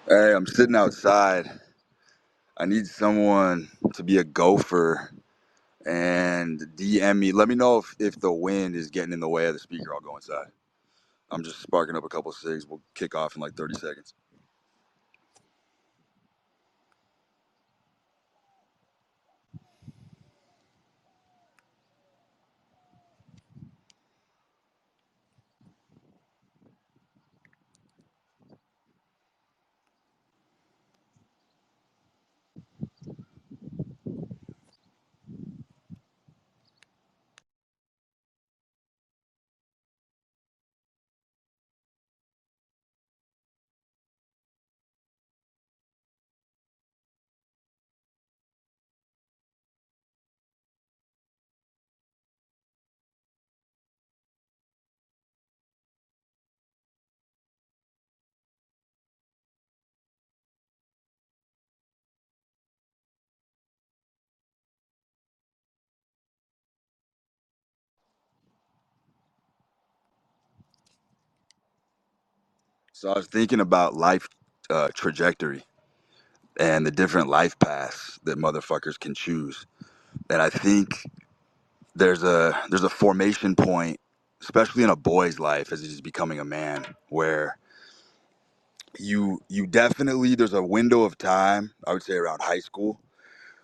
Hey, I'm sitting outside. I need someone to be a gopher and DM me. Let me know if the wind is getting in the way of the speaker. I'll go inside. I'm just sparking up a couple cigs. We'll kick off in like 30 seconds. So I was thinking about life trajectory and the different life paths that motherfuckers can choose. And I think there's a formation point, especially in a boy's life as he's becoming a man, where you definitely there's a window of time, I would say around high school,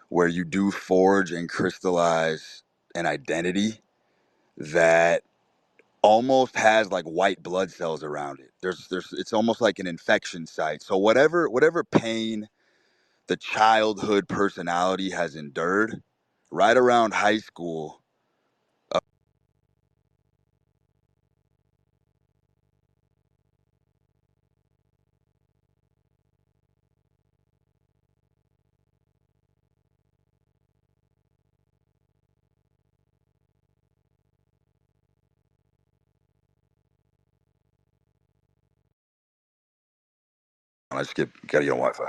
where you do forge and crystallize an identity that almost has like white blood cells around it. There's it's almost like an infection site. So whatever pain the childhood personality has endured, right around high school. I just gotta get on Wi-Fi.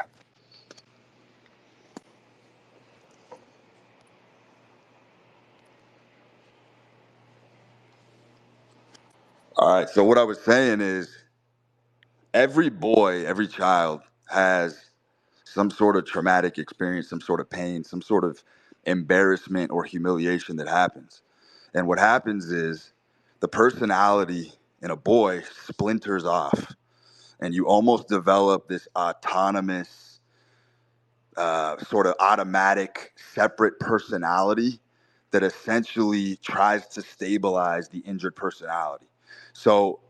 All right. So what I was saying is every boy, every child has some sort of traumatic experience, some sort of pain, some sort of embarrassment or humiliation that happens. And what happens is the personality in a boy splinters off, and you almost develop this autonomous, sort of automatic, separate personality that essentially tries to stabilize the injured personality. So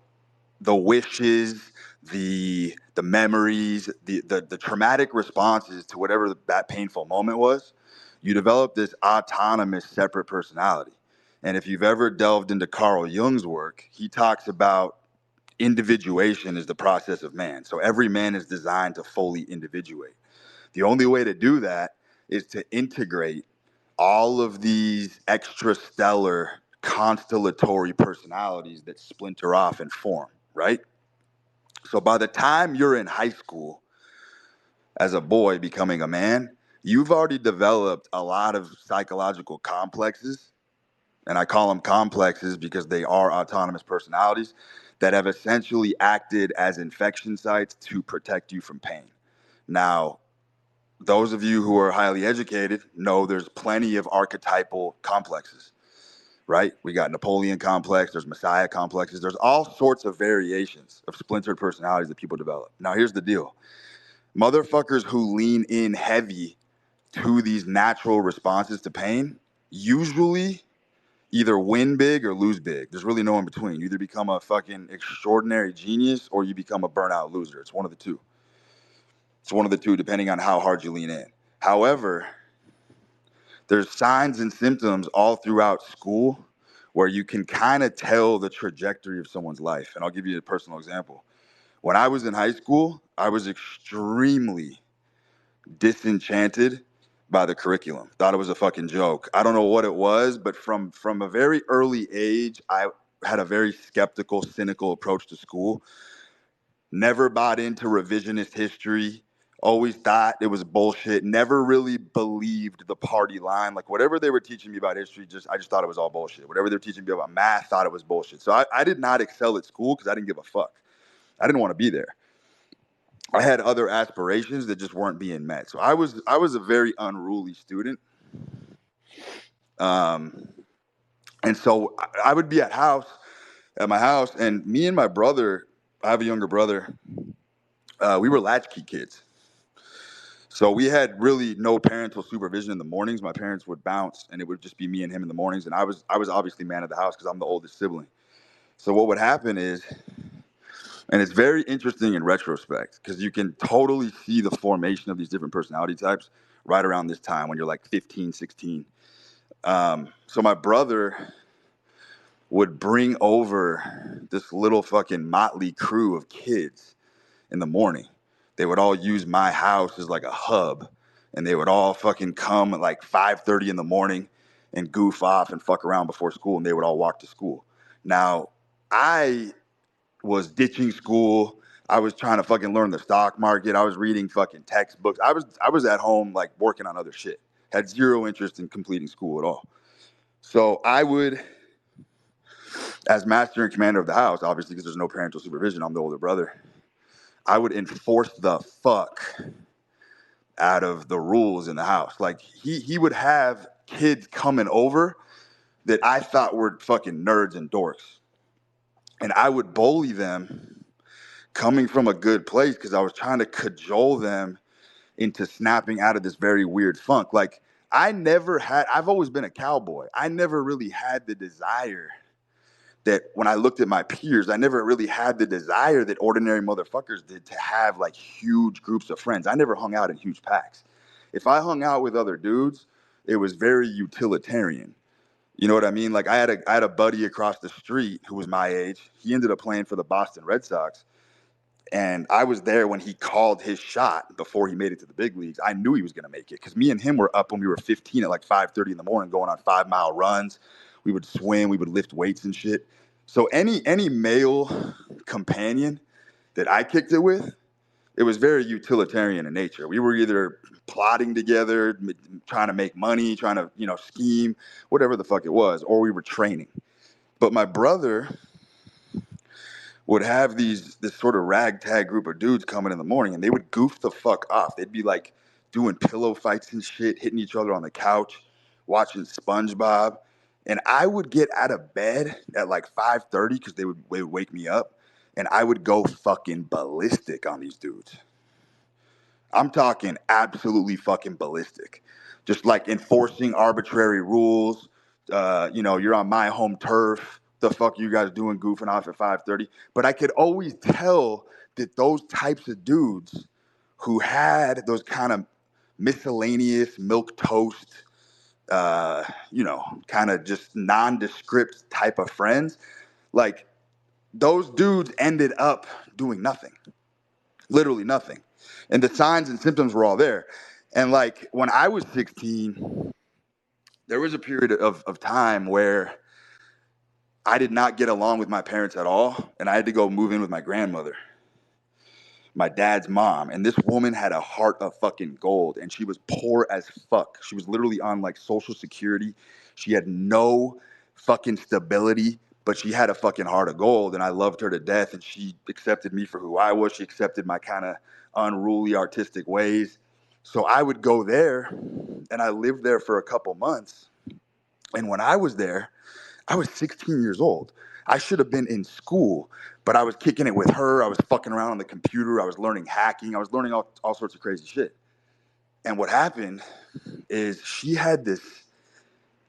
the wishes, the memories, the traumatic responses to whatever that painful moment was, you develop this autonomous separate personality. And if you've ever delved into Carl Jung's work, he talks about individuation is the process of man. So every man is designed to fully individuate. The only way to do that is to integrate all of these extrastellar constellatory personalities that splinter off and form, right? So by the time you're in high school as a boy becoming a man, you've already developed a lot of psychological complexes. And I call them complexes because they are autonomous personalities that have essentially acted as infection sites to protect you from pain. Now, those of you who are highly educated know there's plenty of archetypal complexes, right? We got Napoleon complex, there's Messiah complexes, there's all sorts of variations of splintered personalities that people develop. Now, here's the deal: motherfuckers who lean in heavy to these natural responses to pain usually either win big or lose big. There's really no in between. You either become a fucking extraordinary genius or you become a burnout loser. It's one of the two. It's one of the two, depending on how hard you lean in. However, there's signs and symptoms all throughout school where you can kind of tell the trajectory of someone's life. And I'll give you a personal example. When I was in high school, I was extremely disenchanted by the curriculum. Thought it was a fucking joke. I don't know what it was, but from a very early age, I had a very skeptical, cynical approach to school. Never bought into revisionist history. Always thought it was bullshit. Never really believed the party line. Like whatever they were teaching me about history, I just thought it was all bullshit. Whatever they were teaching me about math, thought it was bullshit. So I did not excel at school because I didn't give a fuck. I didn't want to be there. I had other aspirations that just weren't being met. So I was a very unruly student. Um, and so I would be at my house, and me and my brother, I have a younger brother, we were latchkey kids. So we had really no parental supervision in the mornings. My parents would bounce, and it would just be me and him in the mornings. And I was obviously man of the house because I'm the oldest sibling. So what would happen is, and it's very interesting in retrospect because you can totally see the formation of these different personality types right around this time when you're like 15, 16. So my brother would bring over this little fucking motley crew of kids in the morning. They would all use my house as like a hub, and they would all fucking come at like 5:30 in the morning and goof off and fuck around before school, and they would all walk to school. Now, I was ditching school. I was trying to fucking learn the stock market. I was reading fucking textbooks. I was at home like working on other shit. Had zero interest in completing school at all. So I would, as master and commander of the house, obviously because there's no parental supervision, I'm the older brother. I would enforce the fuck out of the rules in the house. Like he would have kids coming over that I thought were fucking nerds and dorks, and I would bully them coming from a good place because I was trying to cajole them into snapping out of this very weird funk. Like I've always been a cowboy. I never really had the desire that when I looked at my peers, I never really had the desire that ordinary motherfuckers did to have like huge groups of friends. I never hung out in huge packs. If I hung out with other dudes, it was very utilitarian. You know what I mean? Like I had a buddy across the street who was my age. He ended up playing for the Boston Red Sox. And I was there when he called his shot before he made it to the big leagues. I knew he was going to make it because me and him were up when we were 15 at like 5:30 in the morning, going on 5 mile runs. We would swim, we would lift weights and shit. So any male companion that I kicked it with, it was very utilitarian in nature. We were either plotting together, trying to make money, trying to scheme, whatever the fuck it was, or we were training. But my brother would have this sort of ragtag group of dudes coming in the morning, and they would goof the fuck off. They'd be like doing pillow fights and shit, hitting each other on the couch, watching SpongeBob. And I would get out of bed at like 5:30 because they would wake me up, and I would go fucking ballistic on these dudes. I'm talking absolutely fucking ballistic. Just like enforcing arbitrary rules. You're on my home turf. The fuck you guys doing goofing off at 5:30? But I could always tell that those types of dudes who had those kind of miscellaneous milk toast, kind of just nondescript type of friends, like those dudes ended up doing nothing, literally nothing. And the signs and symptoms were all there. And like when I was 16, there was a period of time where I did not get along with my parents at all. And I had to go move in with my grandmother, my dad's mom. And this woman had a heart of fucking gold, and she was poor as fuck. She was literally on like Social Security. She had no fucking stability, but she had a fucking heart of gold. And I loved her to death. And she accepted me for who I was. She accepted my kind of unruly artistic ways. So I would go there, and I lived there for a couple months. And when I was there, I was 16 years old. I should have been in school, but I was kicking it with her. I was fucking around on the computer. I was learning hacking. I was learning all sorts of crazy shit. And what happened is she had this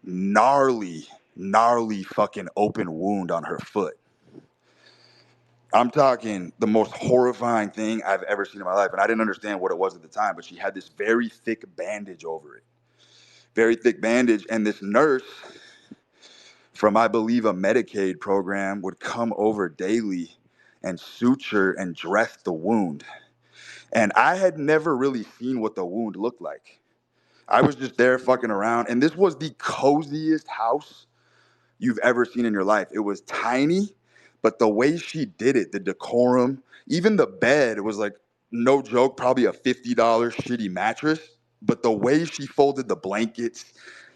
gnarly, gnarly fucking open wound on her foot. I'm talking the most horrifying thing I've ever seen in my life. And I didn't understand what it was at the time, but she had this very thick bandage over it. Very thick bandage. And this nurse from, I believe, a Medicaid program would come over daily and suture and dress the wound. And I had never really seen what the wound looked like. I was just there fucking around. And this was the coziest house you've ever seen in your life. It was tiny, but the way she did it, the decorum, even the bed was like, no joke, probably a $50 shitty mattress. But the way she folded the blankets,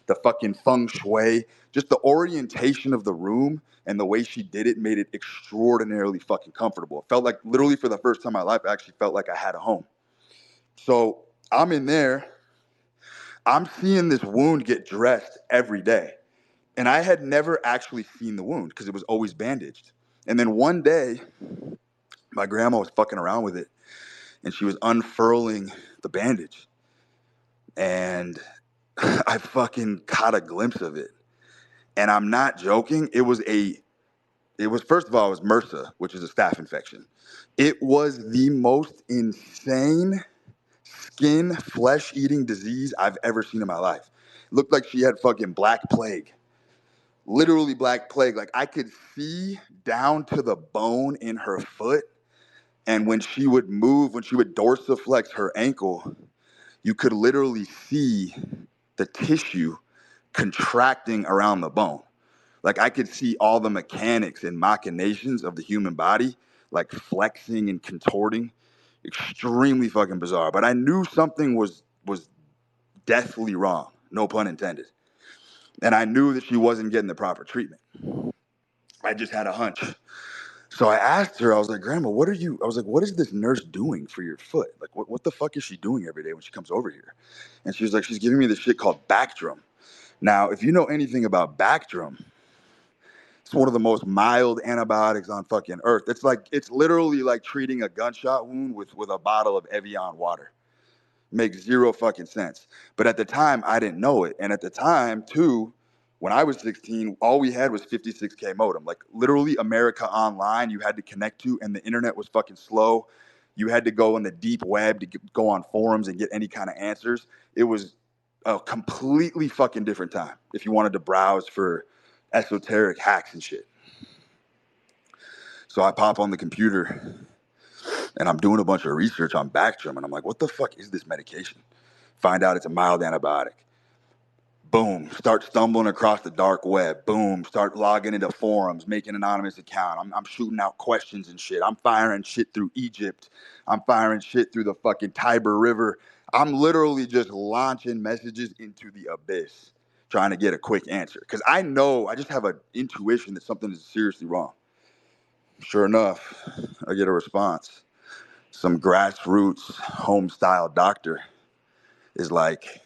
the fucking feng shui, Just the orientation of the room and the way she did it made it extraordinarily fucking comfortable. It felt like literally for the first time in my life, I actually felt like I had a home. So I'm in there, I'm seeing this wound get dressed every day. And I had never actually seen the wound because it was always bandaged. And then one day, my grandma was fucking around with it and she was unfurling the bandage. And I fucking caught a glimpse of it. And I'm not joking. First of all, it was MRSA, which is a staph infection. It was the most insane skin flesh eating disease I've ever seen in my life. It looked like she had fucking black plague, literally black plague. Like I could see down to the bone in her foot. And when she would move, when she would dorsiflex her ankle, you could literally see the tissue contracting around the bone. Like I could see all the mechanics and machinations of the human body, like flexing and contorting. Extremely fucking bizarre. But I knew something was deathly wrong, no pun intended. And I knew that she wasn't getting the proper treatment. I just had a hunch. So I asked her, I was like, Grandma, I was like, what is this nurse doing for your foot? Like, what the fuck is she doing every day when she comes over here? And she was like, she's giving me this shit called Bactrim. Now, if you know anything about Bactrim, it's one of the most mild antibiotics on fucking earth. It's literally like treating a gunshot wound with a bottle of Evian water. Makes zero fucking sense. But at the time, I didn't know it. And at the time, too, when I was 16, all we had was 56K modem. Like literally America Online, you had to connect to, and the internet was fucking slow. You had to go on the deep web to go on forums and get any kind of answers. It was a completely fucking different time if you wanted to browse for esoteric hacks and shit. So I pop on the computer and I'm doing a bunch of research on Bactrim, and I'm like, what the fuck is this medication? Find out it's a mild antibiotic. Boom, start stumbling across the dark web. Boom, start logging into forums, making an anonymous account. I'm shooting out questions and shit. I'm firing shit through Egypt. I'm firing shit through the fucking Tiber River. I'm literally just launching messages into the abyss, trying to get a quick answer. Because I know, I just have an intuition that something is seriously wrong. Sure enough, I get a response. Some grassroots home style doctor is like,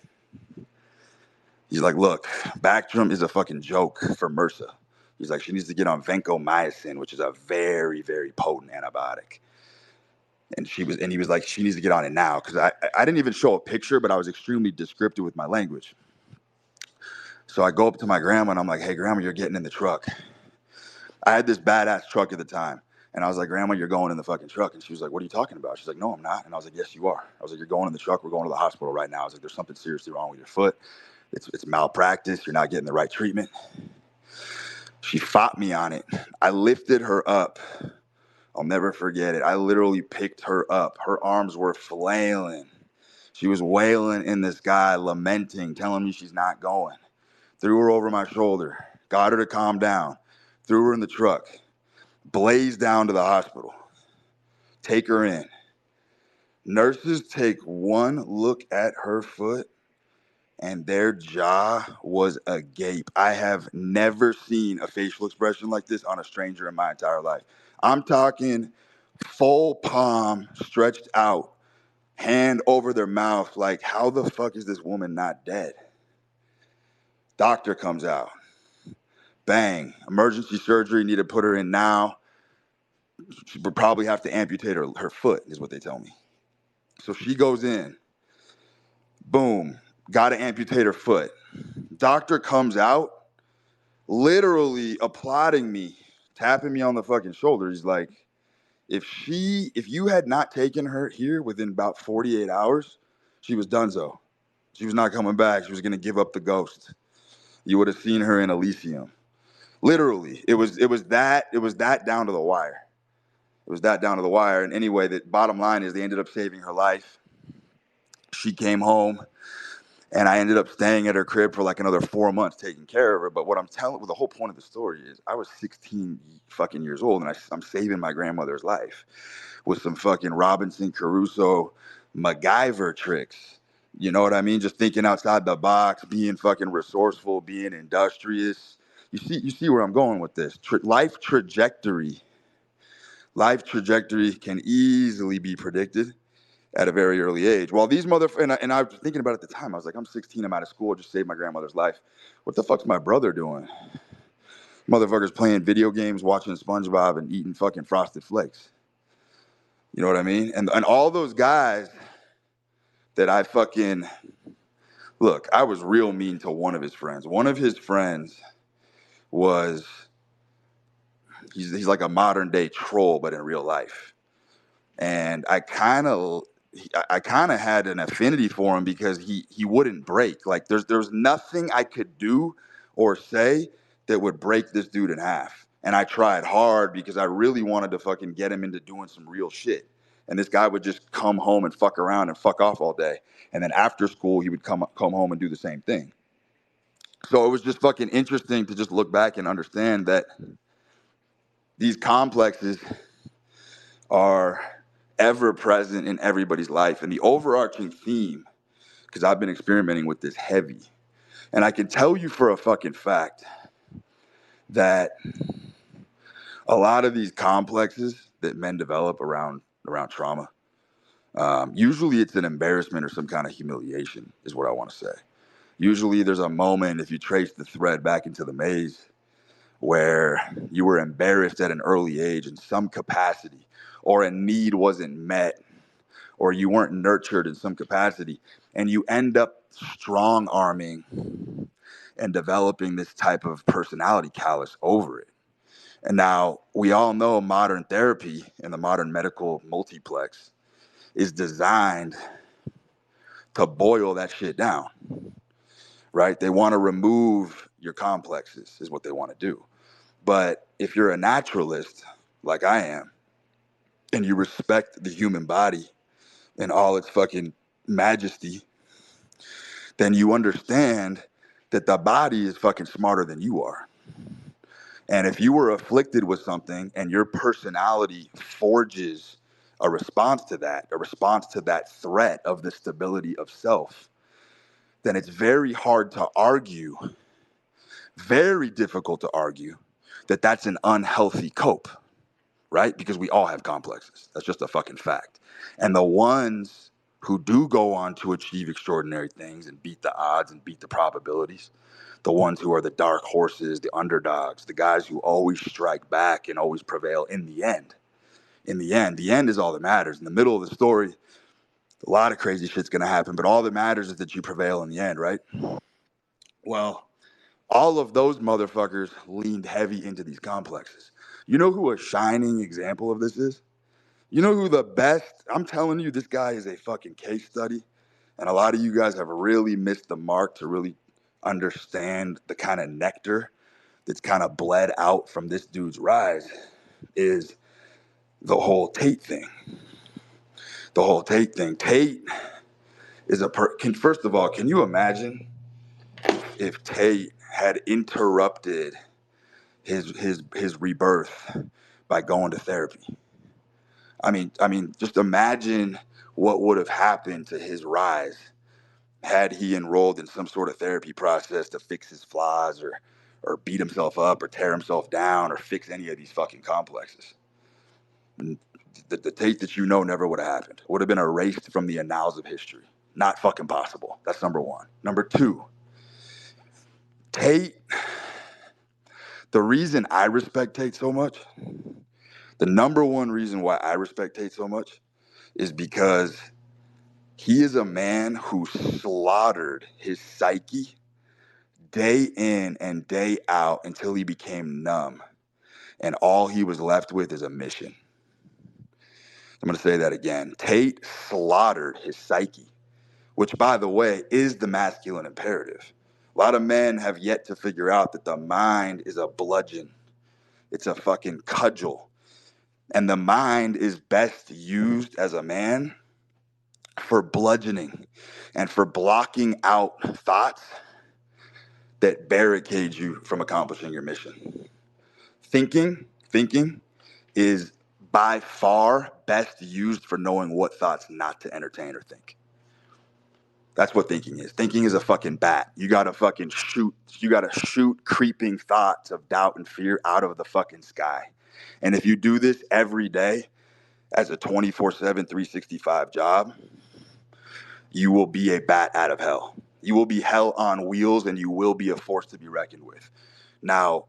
he's like, look, Bactrim is a fucking joke for MRSA. He's like, she needs to get on vancomycin, which is a very, very potent antibiotic. And he was like, she needs to get on it now. Cause I didn't even show a picture, but I was extremely descriptive with my language. So I go up to my grandma and I'm like, hey grandma, you're getting in the truck. I had this badass truck at the time. And I was like, Grandma, you're going in the fucking truck. And she was like, what are you talking about? She's like, no, I'm not. And I was like, yes, you are. I was like, you're going in the truck. We're going to the hospital right now. I was like, there's something seriously wrong with your foot. It's malpractice. You're not getting the right treatment. She fought me on it. I lifted her up. I'll never forget it. I literally picked her up. Her arms were flailing. She was wailing in the sky, lamenting, telling me she's not going. Threw her over my shoulder, got her to calm down, threw her in the truck, blazed down to the hospital, take her in. Nurses take one look at her foot and their jaw was agape. I have never seen a facial expression like this on a stranger in my entire life. I'm talking full palm stretched out, hand over their mouth, like, how the fuck is this woman not dead? Doctor comes out. Bang. Emergency surgery, need to put her in now. She would probably have to amputate her foot, is what they tell me. So she goes in. Boom. Got to amputate her foot. Doctor comes out, literally applauding me, tapping me on the fucking shoulder. He's like, if you had not taken her here within about 48 hours, she was donezo. She was not coming back. She was gonna give up the ghost. You would have seen her in Elysium. Literally, it was that down to the wire. It was that down to the wire. And anyway, the bottom line is they ended up saving her life. She came home. And I ended up staying at her crib for like another 4 months taking care of her. But what the whole point of the story is I was 16 fucking years old and I'm saving my grandmother's life with some fucking Robinson Crusoe MacGyver tricks. You know what I mean? Just thinking outside the box, being fucking resourceful, being industrious, You see where I'm going with this. Life trajectory can easily be predicted at a very early age. While these and I was thinking about it at the time. I was like, I'm 16. I'm out of school. Just saved my grandmother's life. What the fuck's my brother doing? Motherfuckers playing video games, watching SpongeBob, and eating fucking Frosted Flakes. You know what I mean? And all those guys that I fucking look. I was real mean to one of his friends. One of his friends was he's like a modern day troll, but in real life. And I kind of had an affinity for him because he wouldn't break. Like there's nothing I could do or say that would break this dude in half. And I tried hard because I really wanted to fucking get him into doing some real shit. And this guy would just come home and fuck around and fuck off all day. And then after school, he would come home and do the same thing. So it was just fucking interesting to just look back and understand that these complexes are ever present in everybody's life. And the overarching theme, because I've been experimenting with this heavy, and I can tell you for a fucking fact that a lot of these complexes that men develop around trauma, usually it's an embarrassment or some kind of humiliation, is what I want to say. Usually there's a moment, if you trace the thread back into the maze, where you were embarrassed at an early age in some capacity, or a need wasn't met, or you weren't nurtured in some capacity, and you end up strong arming and developing this type of personality callus over it. And now we all know modern therapy and the modern medical multiplex is designed to boil that shit down, right? They want to remove your complexes, is what they want to do. But if you're a naturalist, like I am, and you respect the human body in all its fucking majesty, then you understand that the body is fucking smarter than you are. And if you were afflicted with something and your personality forges a response to that threat of the stability of self, then it's very hard to argue, very difficult to argue that that's an unhealthy cope, right? Because we all have complexes. That's just a fucking fact. And the ones who do go on to achieve extraordinary things and beat the odds and beat the probabilities, the ones who are the dark horses, the underdogs, the guys who always strike back and always prevail in the end. The end is all that matters. In the middle of the story, a lot of crazy shit's gonna happen, but all that matters is that you prevail in the end, right? Well, all of those motherfuckers leaned heavy into these complexes. You know who a shining example of this is? You know who the best? I'm telling you, this guy is a fucking case study. And a lot of you guys have really missed the mark to really understand the kind of nectar that's kind of bled out from this dude's rise is the whole Tate thing. The whole Tate thing. Tate is first of all, can you imagine if Tate had interrupted his rebirth by going to therapy? I mean, just imagine what would have happened to his rise had he enrolled in some sort of therapy process to fix his flaws or beat himself up or tear himself down or fix any of these fucking complexes. And the Tate that you know never would have happened. Would have been erased from the annals of history. Not fucking possible. That's number one. Number two, Tate, the reason I respect Tate so much, the number one reason why I respect Tate so much is because he is a man who slaughtered his psyche day in and day out until he became numb. And all he was left with is a mission. I'm going to say that again. Tate slaughtered his psyche, which, by the way, is the masculine imperative. A lot of men have yet to figure out that the mind is a bludgeon, it's a fucking cudgel. And the mind is best used as a man for bludgeoning and for blocking out thoughts that barricade you from accomplishing your mission. Thinking is by far best used for knowing what thoughts not to entertain or think. That's what thinking is. Thinking is a fucking bat. You gotta fucking shoot. You gotta shoot creeping thoughts of doubt and fear out of the fucking sky. And if you do this every day as a 24/7, 365 job, you will be a bat out of hell. You will be hell on wheels, and you will be a force to be reckoned with. Now,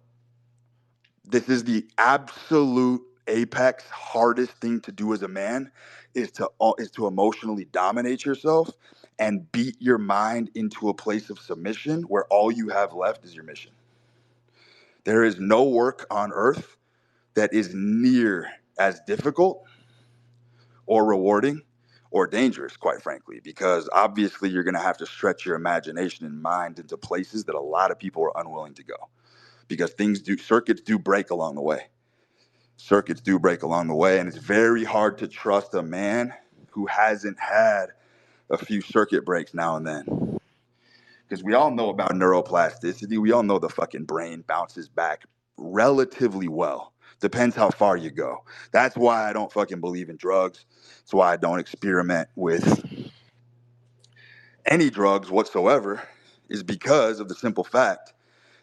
this is the absolute apex hardest thing to do as a man is to emotionally dominate yourself and beat your mind into a place of submission where all you have left is your mission. There is no work on earth that is near as difficult or rewarding or dangerous, quite frankly, because obviously you're going to have to stretch your imagination and mind into places that a lot of people are unwilling to go, because circuits do break along the way. Circuits do break along the way, and it's very hard to trust a man who hasn't had a few circuit breaks now and then. Because we all know about neuroplasticity. We all know the fucking brain bounces back relatively well. Depends how far you go. That's why I don't fucking believe in drugs. That's why I don't experiment with any drugs whatsoever, is because of the simple fact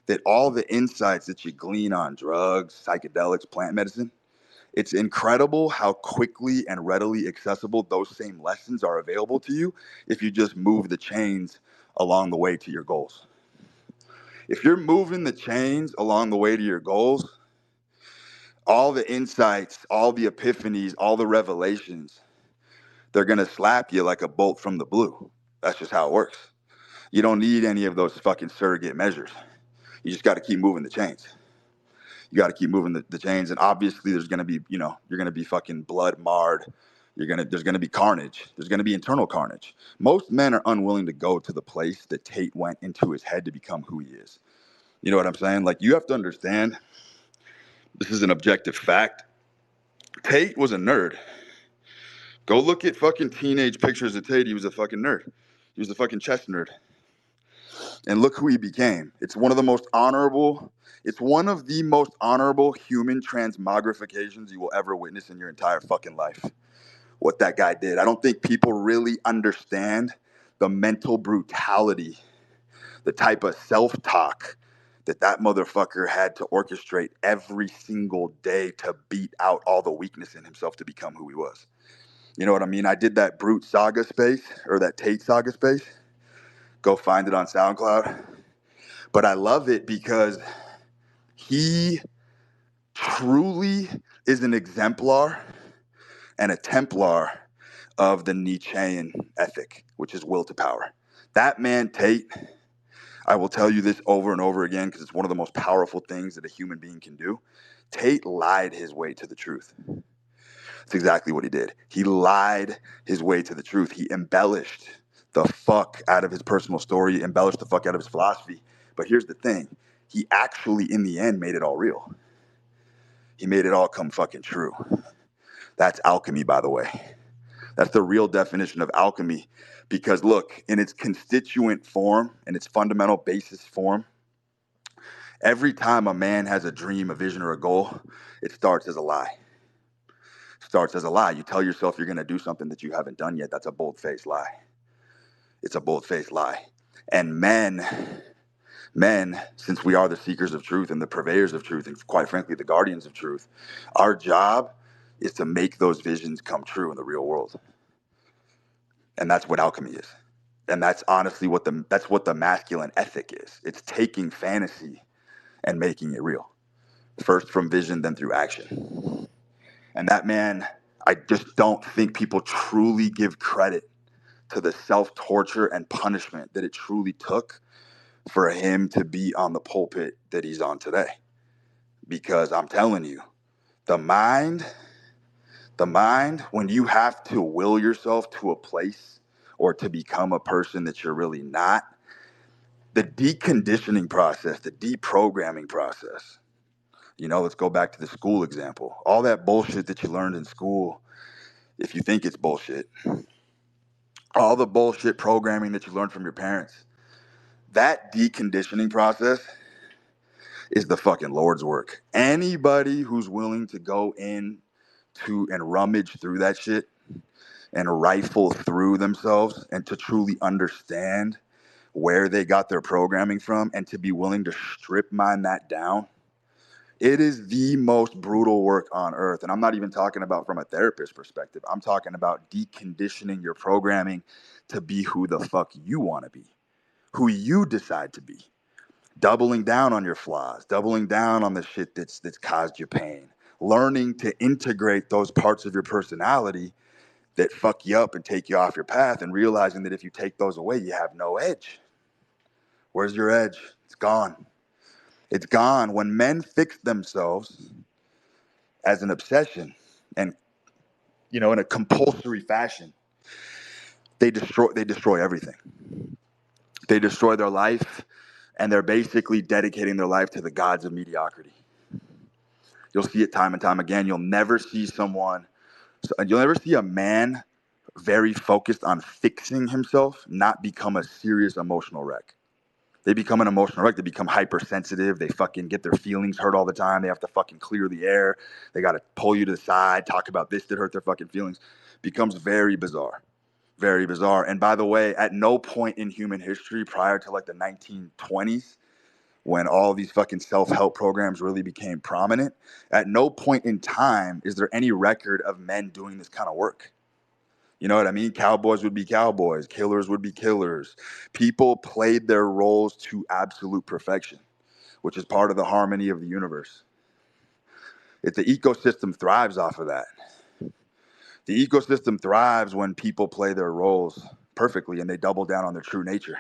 that all the insights that you glean on drugs, psychedelics, plant medicine, it's incredible how quickly and readily accessible those same lessons are available to you if you just move the chains along the way to your goals. If you're moving the chains along the way to your goals, all the insights, all the epiphanies, all the revelations, they're going to slap you like a bolt from the blue. That's just how it works. You don't need any of those fucking surrogate measures. You just got to keep moving the chains. You got to keep moving the chains. And obviously there's going to be, you're going to be fucking blood marred. There's going to be carnage. There's going to be internal carnage. Most men are unwilling to go to the place that Tate went into his head to become who he is. You know what I'm saying? Like, you have to understand, this is an objective fact. Tate was a nerd. Go look at fucking teenage pictures of Tate. He was a fucking nerd. He was a fucking chess nerd. And look who he became. It's one of the most honorable human transmogrifications you will ever witness in your entire fucking life. What that guy did. I don't think people really understand the mental brutality, the type of self-talk that motherfucker had to orchestrate every single day to beat out all the weakness in himself to become who he was. You know what I mean? I did that Brute Saga space, or that Tate Saga space. Go find it on SoundCloud. But I love it because he truly is an exemplar and a Templar of the Nietzschean ethic, which is will to power. That man, Tate, I will tell you this over and over again because it's one of the most powerful things that a human being can do. Tate lied his way to the truth. That's exactly what he did. He lied his way to the truth. He embellished the fuck out of his personal story, embellished the fuck out of his philosophy. But here's the thing. He actually, in the end, made it all real. He made it all come fucking true. That's alchemy, by the way. That's the real definition of alchemy. Because look, in its constituent form, in its fundamental basis form, every time a man has a dream, a vision, or a goal, it starts as a lie. Starts as a lie. You tell yourself you're going to do something that you haven't done yet. That's a bold-faced lie. It's a bold-faced lie. And men, since we are the seekers of truth and the purveyors of truth, and quite frankly, the guardians of truth, our job is to make those visions come true in the real world. And that's what alchemy is. And that's honestly what the masculine ethic is. It's taking fantasy and making it real. First from vision, then through action. And that man, I just don't think people truly give credit to the self-torture and punishment that it truly took for him to be on the pulpit that he's on today. Because I'm telling you, the mind, when you have to will yourself to a place or to become a person that you're really not, the deconditioning process, the deprogramming process, let's go back to the school example. All that bullshit that you learned in school, if you think it's bullshit, all the bullshit programming that you learned from your parents, that deconditioning process is the fucking Lord's work. Anybody who's willing to go in to and rummage through that shit and rifle through themselves and to truly understand where they got their programming from and to be willing to strip mine that down, it is the most brutal work on earth. And I'm not even talking about from a therapist perspective. I'm talking about deconditioning your programming to be who the fuck you want to be, who you decide to be. Doubling down on your flaws, doubling down on the shit that's caused you pain. Learning to integrate those parts of your personality that fuck you up and take you off your path, and realizing that if you take those away, you have no edge. Where's your edge? It's gone. It's gone. When men fix themselves as an obsession and, in a compulsory fashion, they destroy everything. They destroy their life, and they're basically dedicating their life to the gods of mediocrity. You'll see it time and time again. You'll never see a man very focused on fixing himself not become a serious emotional wreck. They become an emotional wreck. They become hypersensitive. They fucking get their feelings hurt all the time. They have to fucking clear the air. They got to pull you to the side, talk about this that hurt their fucking feelings. Becomes very bizarre. Very bizarre. And by the way, at no point in human history prior to like the 1920s, when all these fucking self-help programs really became prominent, at no point in time is there any record of men doing this kind of work. You know what I mean? Cowboys would be cowboys, killers would be killers. People played their roles to absolute perfection, which is part of the harmony of the universe. The ecosystem thrives off of that. The ecosystem thrives when people play their roles perfectly and they double down on their true nature.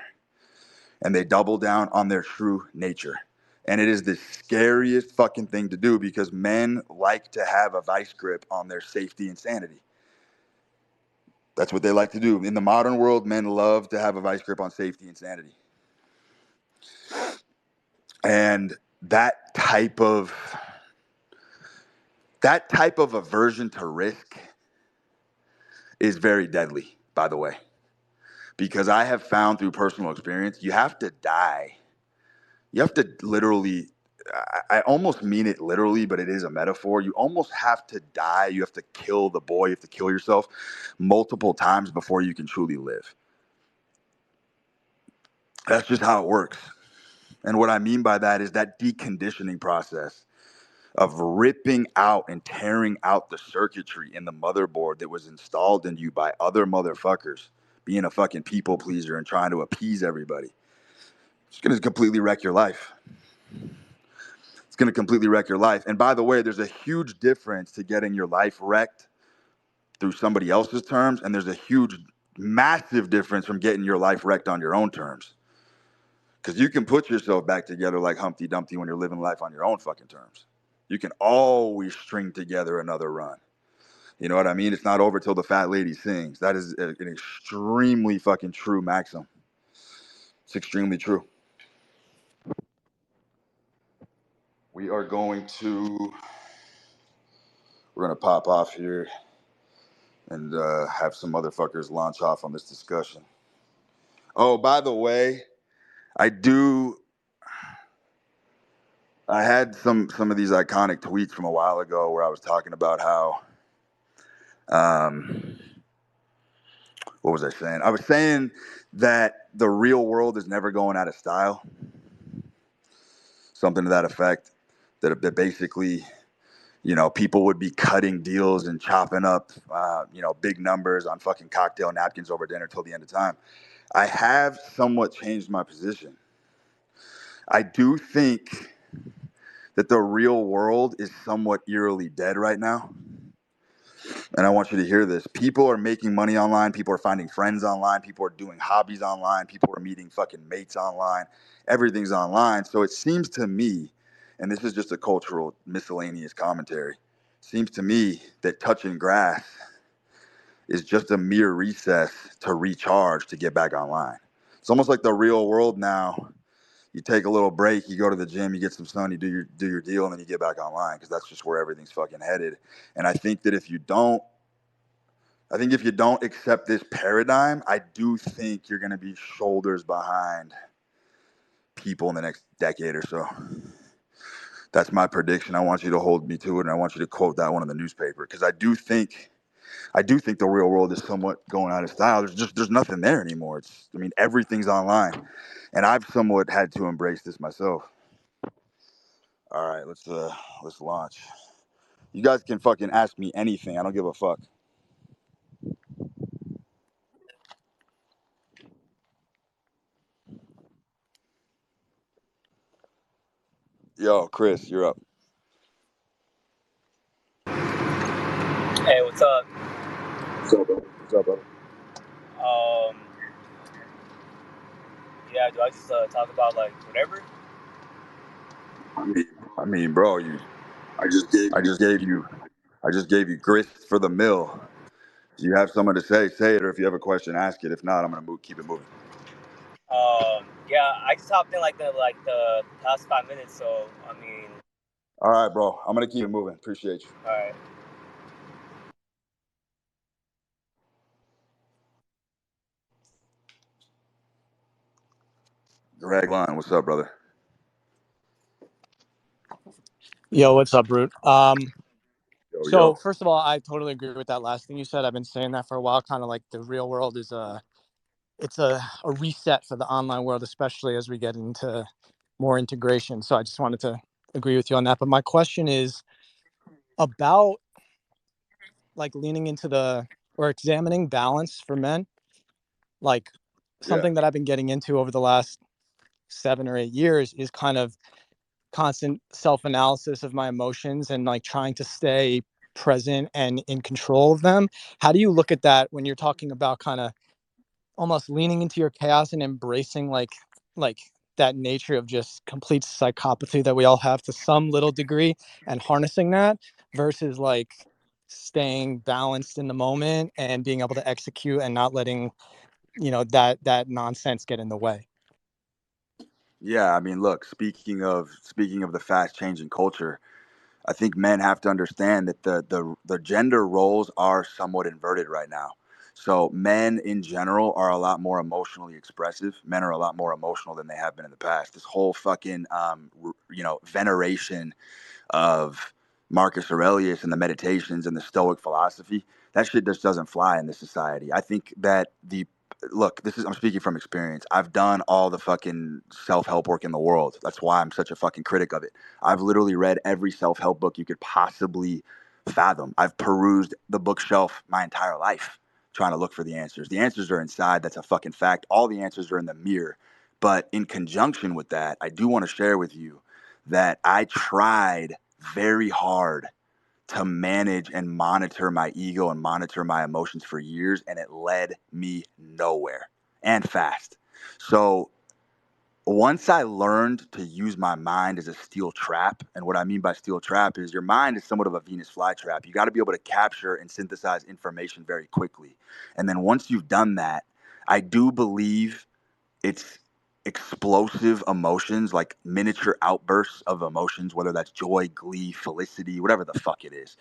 And they double down on their true nature. And it is the scariest fucking thing to do because men like to have a vice grip on their safety and sanity. That's what they like to do. In the modern world, men love to have a vice grip on safety and sanity. And that type of aversion to risk is very deadly, by the way. Because I have found through personal experience, you have to die. You have to literally, I almost mean it literally, but it is a metaphor. You almost have to die. You have to kill the boy. You have to kill yourself multiple times before you can truly live. That's just how it works. And what I mean by that is that deconditioning process of ripping out and tearing out the circuitry in the motherboard that was installed in you by other motherfuckers, being a fucking people pleaser and trying to appease everybody. It's going to completely wreck your life. It's going to completely wreck your life. And by the way, there's a huge difference to getting your life wrecked through somebody else's terms, and there's a huge, massive difference from getting your life wrecked on your own terms. Because you can put yourself back together like Humpty Dumpty when you're living life on your own fucking terms. You can always string together another run. You know what I mean? It's not over till the fat lady sings. That is an extremely fucking true maxim. It's extremely true. We're going to pop off here and have some motherfuckers launch off on this discussion. Oh, by the way, I had some of these iconic tweets from a while ago where I was talking about how what was I saying? I was saying that the real world is never going out of style. Something to that effect. That basically, people would be cutting deals and chopping up, big numbers on fucking cocktail napkins over dinner till the end of time. I have somewhat changed my position. I do think that the real world is somewhat eerily dead right now. And I want you to hear this. People are making money online. People are finding friends online. People are doing hobbies online. People are meeting fucking mates online. Everything's online. So it seems to me, and this is just a cultural miscellaneous commentary, seems to me that touching grass is just a mere recess to recharge to get back online. It's almost like the real world now. You take a little break, you go to the gym, you get some sun, you do your deal, and then you get back online because that's just where everything's fucking headed. And I think that if you don't accept this paradigm, I do think you're going to be shoulders behind people in the next decade or so. That's my prediction. I want you to hold me to it, and I want you to quote that one in the newspaper because I do think I do think the real world is somewhat going out of style. There's nothing there anymore. Everything's online, and I've somewhat had to embrace this myself. All right, let's launch. You guys can fucking ask me anything. I don't give a fuck. Yo, Chris, you're up. Hey, what's up? What's up, brother? What's up, brother? Um, yeah, do I just talk about like whatever? I mean, bro, I just gave I you. just gave you, I just gave you grist for the mill. If you have something to say it, or if you have a question, ask it. If not, I'm gonna keep it moving. Yeah, I just hopped in like the past 5 minutes, so I mean, All right, bro. I'm gonna keep it moving. Appreciate you. all right. Greg Line, what's up, brother? Yo, what's up, Root? Yo, So yo. first of all, I totally agree with that last thing you said. I've been saying that for a while. Kind of like the real world is it's a reset for the online world, especially as we get into more integration. So I just wanted to agree with you on that. But my question is about like leaning into the or examining balance for men. Like Yeah. something that I've been getting into over the last 7 or 8 years is kind of constant self-analysis of my emotions and like trying to stay present and in control of them. How do you look at that when you're talking about kind of almost leaning into your chaos and embracing like that nature of just complete psychopathy that we all have to some little degree and harnessing that versus like staying balanced in the moment and being able to execute and not letting that nonsense get in the way? Yeah, I mean, look, speaking of the fast changing culture, I think men have to understand that the gender roles are somewhat inverted right now. So men in general are a lot more emotionally expressive. Men are a lot more emotional than they have been in the past. This whole fucking veneration of Marcus Aurelius and the meditations and the Stoic philosophy, that shit just doesn't fly in this society. I think that I'm speaking from experience. I've done all the fucking self-help work in the world. That's why I'm such a fucking critic of it. I've literally read every self-help book you could possibly fathom. I've perused the bookshelf my entire life trying to look for the answers. The answers are inside. That's a fucking fact. All the answers are in the mirror. But in conjunction with that, I do want to share with you that I tried very hard to manage and monitor my ego and monitor my emotions for years, and it led me nowhere and fast. So once I learned to use my mind as a steel trap, and what I mean by steel trap is your mind is somewhat of a Venus flytrap. You got to be able to capture and synthesize information very quickly. And then once you've done that, I do believe it's explosive emotions, like miniature outbursts of emotions, whether that's joy, glee, felicity, whatever the fuck it is.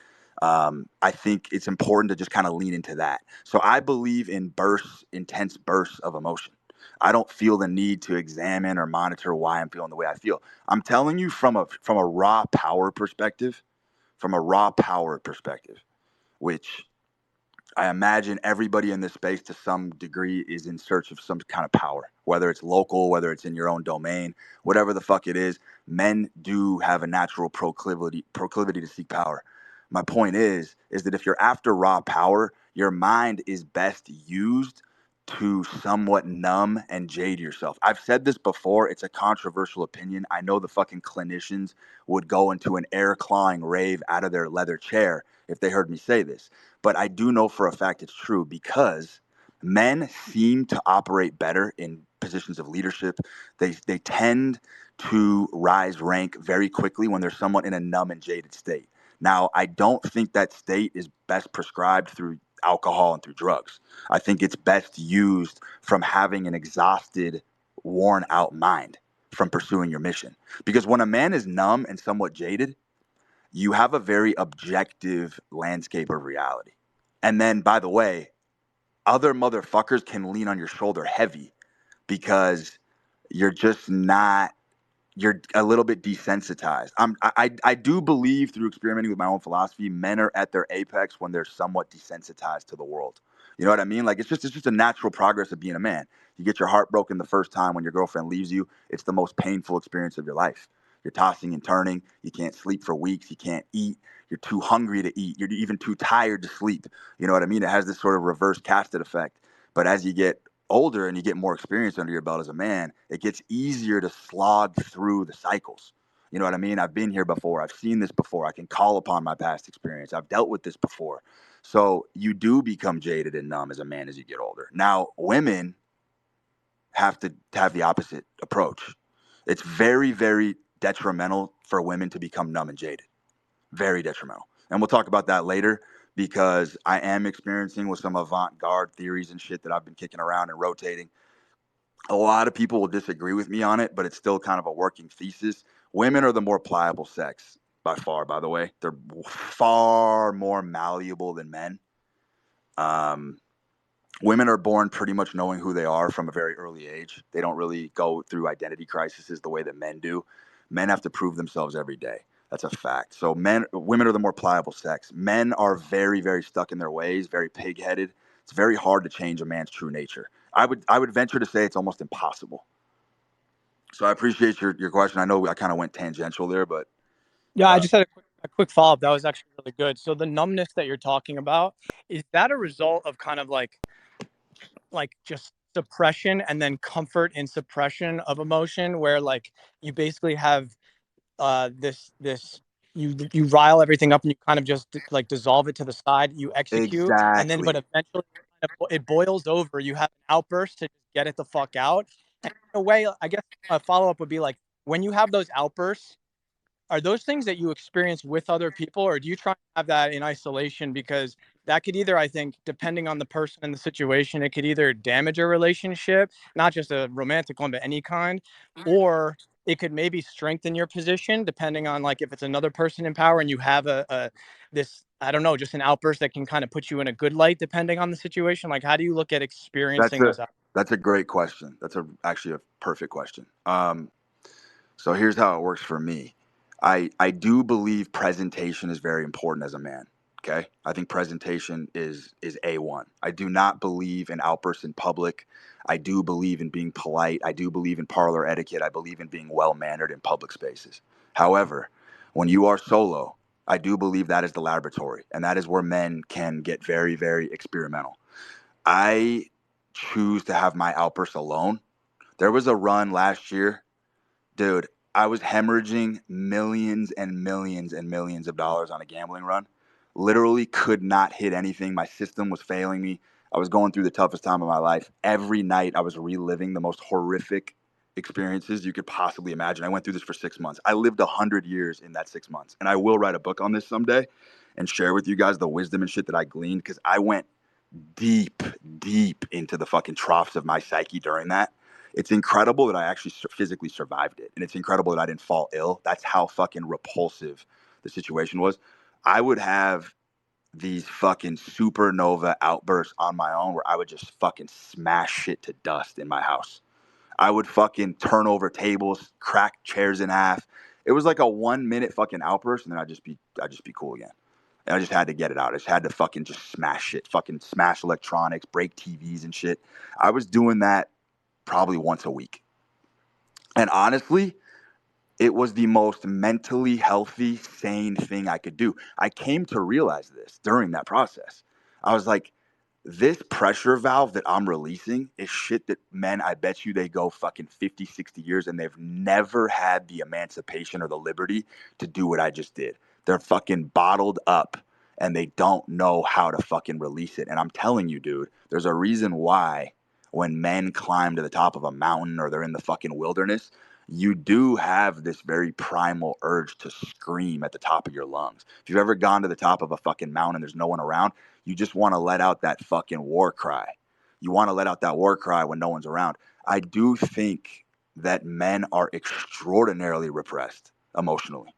I think it's important to just kind of lean into that. So I believe in bursts, intense bursts of emotion. I don't feel the need to examine or monitor why I'm feeling the way I feel. I'm telling you from a raw power perspective, which I imagine everybody in this space to some degree is in search of some kind of power, whether it's local, whether it's in your own domain, whatever the fuck it is. Men do have a natural proclivity to seek power. My point is that if you're after raw power, your mind is best used to somewhat numb and jade yourself. I've said this before. It's a controversial opinion. I know the fucking clinicians would go into an air clawing rave out of their leather chair if they heard me say this, but I do know for a fact it's true because men seem to operate better in positions of leadership. They tend to rise rank very quickly when they're somewhat in a numb and jaded state. Now, I don't think that state is best prescribed through alcohol and through drugs. I think it's best used from having an exhausted, worn out mind from pursuing your mission. Because when a man is numb and somewhat jaded, you have a very objective landscape of reality. And then, by the way, other motherfuckers can lean on your shoulder heavy because you're just not you're a little bit desensitized. I do believe through experimenting with my own philosophy, men are at their apex when they're somewhat desensitized to the world. You know what I mean? Like it's just a natural progress of being a man. You get your heart broken the first time when your girlfriend leaves you. It's the most painful experience of your life. You're tossing and turning. You can't sleep for weeks. You can't eat. You're too hungry to eat. You're even too tired to sleep. You know what I mean? It has this sort of reverse casted effect. But as you get older and you get more experience under your belt as a man, it gets easier to slog through the cycles. You know what I mean? I've been here before. I've seen this before. I can call upon my past experience. I've dealt with this before. So you do become jaded and numb as a man as you get older. Now, women have to have the opposite approach. It's very, very detrimental for women to become numb and jaded. Very detrimental. And we'll talk about that later because I am experiencing with some avant-garde theories and shit that I've been kicking around and rotating. A lot of people will disagree with me on it, but it's still kind of a working thesis. Women are the more pliable sex by far, by the way. They're far more malleable than men. Um, Women are born pretty much knowing who they are from a very early age. They don't really go through identity crises the way that men do. Men have to prove themselves every day. That's a fact. So women are the more pliable sex. Men are very, very stuck in their ways, very pig-headed. It's very hard to change a man's true nature. I would venture to say it's almost impossible. So I appreciate your question. I know I kind of went tangential there, but Yeah, I just had a quick follow-up. That was actually really good. So the numbness that you're talking about, is that a result of kind of like just suppression and then comfort in suppression of emotion, where like you basically have this you rile everything up and you kind of just like dissolve it to the side, you execute, and then but exactly. eventually it boils over, you have an outburst to get it the fuck out. And in a way, I guess a follow-up would be like, when you have those outbursts, are those things that you experience with other people, or do you try to have that in isolation? Because that could either, I think, depending on the person and the situation, it could either damage a relationship, not just a romantic one, but any kind, or it could maybe strengthen your position depending on like if it's another person in power and you have a this, I don't know, just an outburst that can kind of put you in a good light depending on the situation. Like, how do you look at That's experiencing a those outbursts? that's a great question. That's actually a perfect question. So here's how it works for me. I do believe presentation is very important as a man. Okay, I think presentation is A1. I do not believe in outbursts in public. I do believe in being polite. I do believe in parlor etiquette. I believe in being well mannered in public spaces. However, when you are solo, I do believe that is the laboratory, and that is where men can get very, very experimental. I choose to have my outbursts alone. There was a run last year, dude. I was hemorrhaging millions and millions and millions of dollars on a gambling run. Literally could not hit anything. My system was failing me. I was going through the toughest time of my life. Every night I was reliving the most horrific experiences you could possibly imagine. I went through this for 6 months. I lived 100 years in that 6 months. And I will write a book on this someday and share with you guys the wisdom and shit that I gleaned because I went deep, deep into the fucking troughs of my psyche during that. It's incredible that I actually physically survived it. And it's incredible that I didn't fall ill. That's how fucking repulsive the situation was. I would have these fucking supernova outbursts on my own where I would just fucking smash shit to dust in my house. I would fucking turn over tables, crack chairs in half. It was like a 1 minute fucking outburst, and then I'd just be cool again. And I just had to get it out. I just had to fucking just smash shit, fucking smash electronics, break TVs and shit. I was doing that probably once a week. And honestly, it was the most mentally healthy, sane thing I could do. I came to realize this during that process. I was like, this pressure valve that I'm releasing is shit that men, I bet you they go fucking 50, 60 years and they've never had the emancipation or the liberty to do what I just did. They're fucking bottled up and they don't know how to fucking release it. And I'm telling you, dude, there's a reason why when men climb to the top of a mountain or they're in the fucking wilderness, you do have this very primal urge to scream at the top of your lungs. If you've ever gone to the top of a fucking mountain, there's no one around, you just want to let out that fucking war cry. You want to let out that war cry when no one's around. I do think that men are extraordinarily repressed emotionally.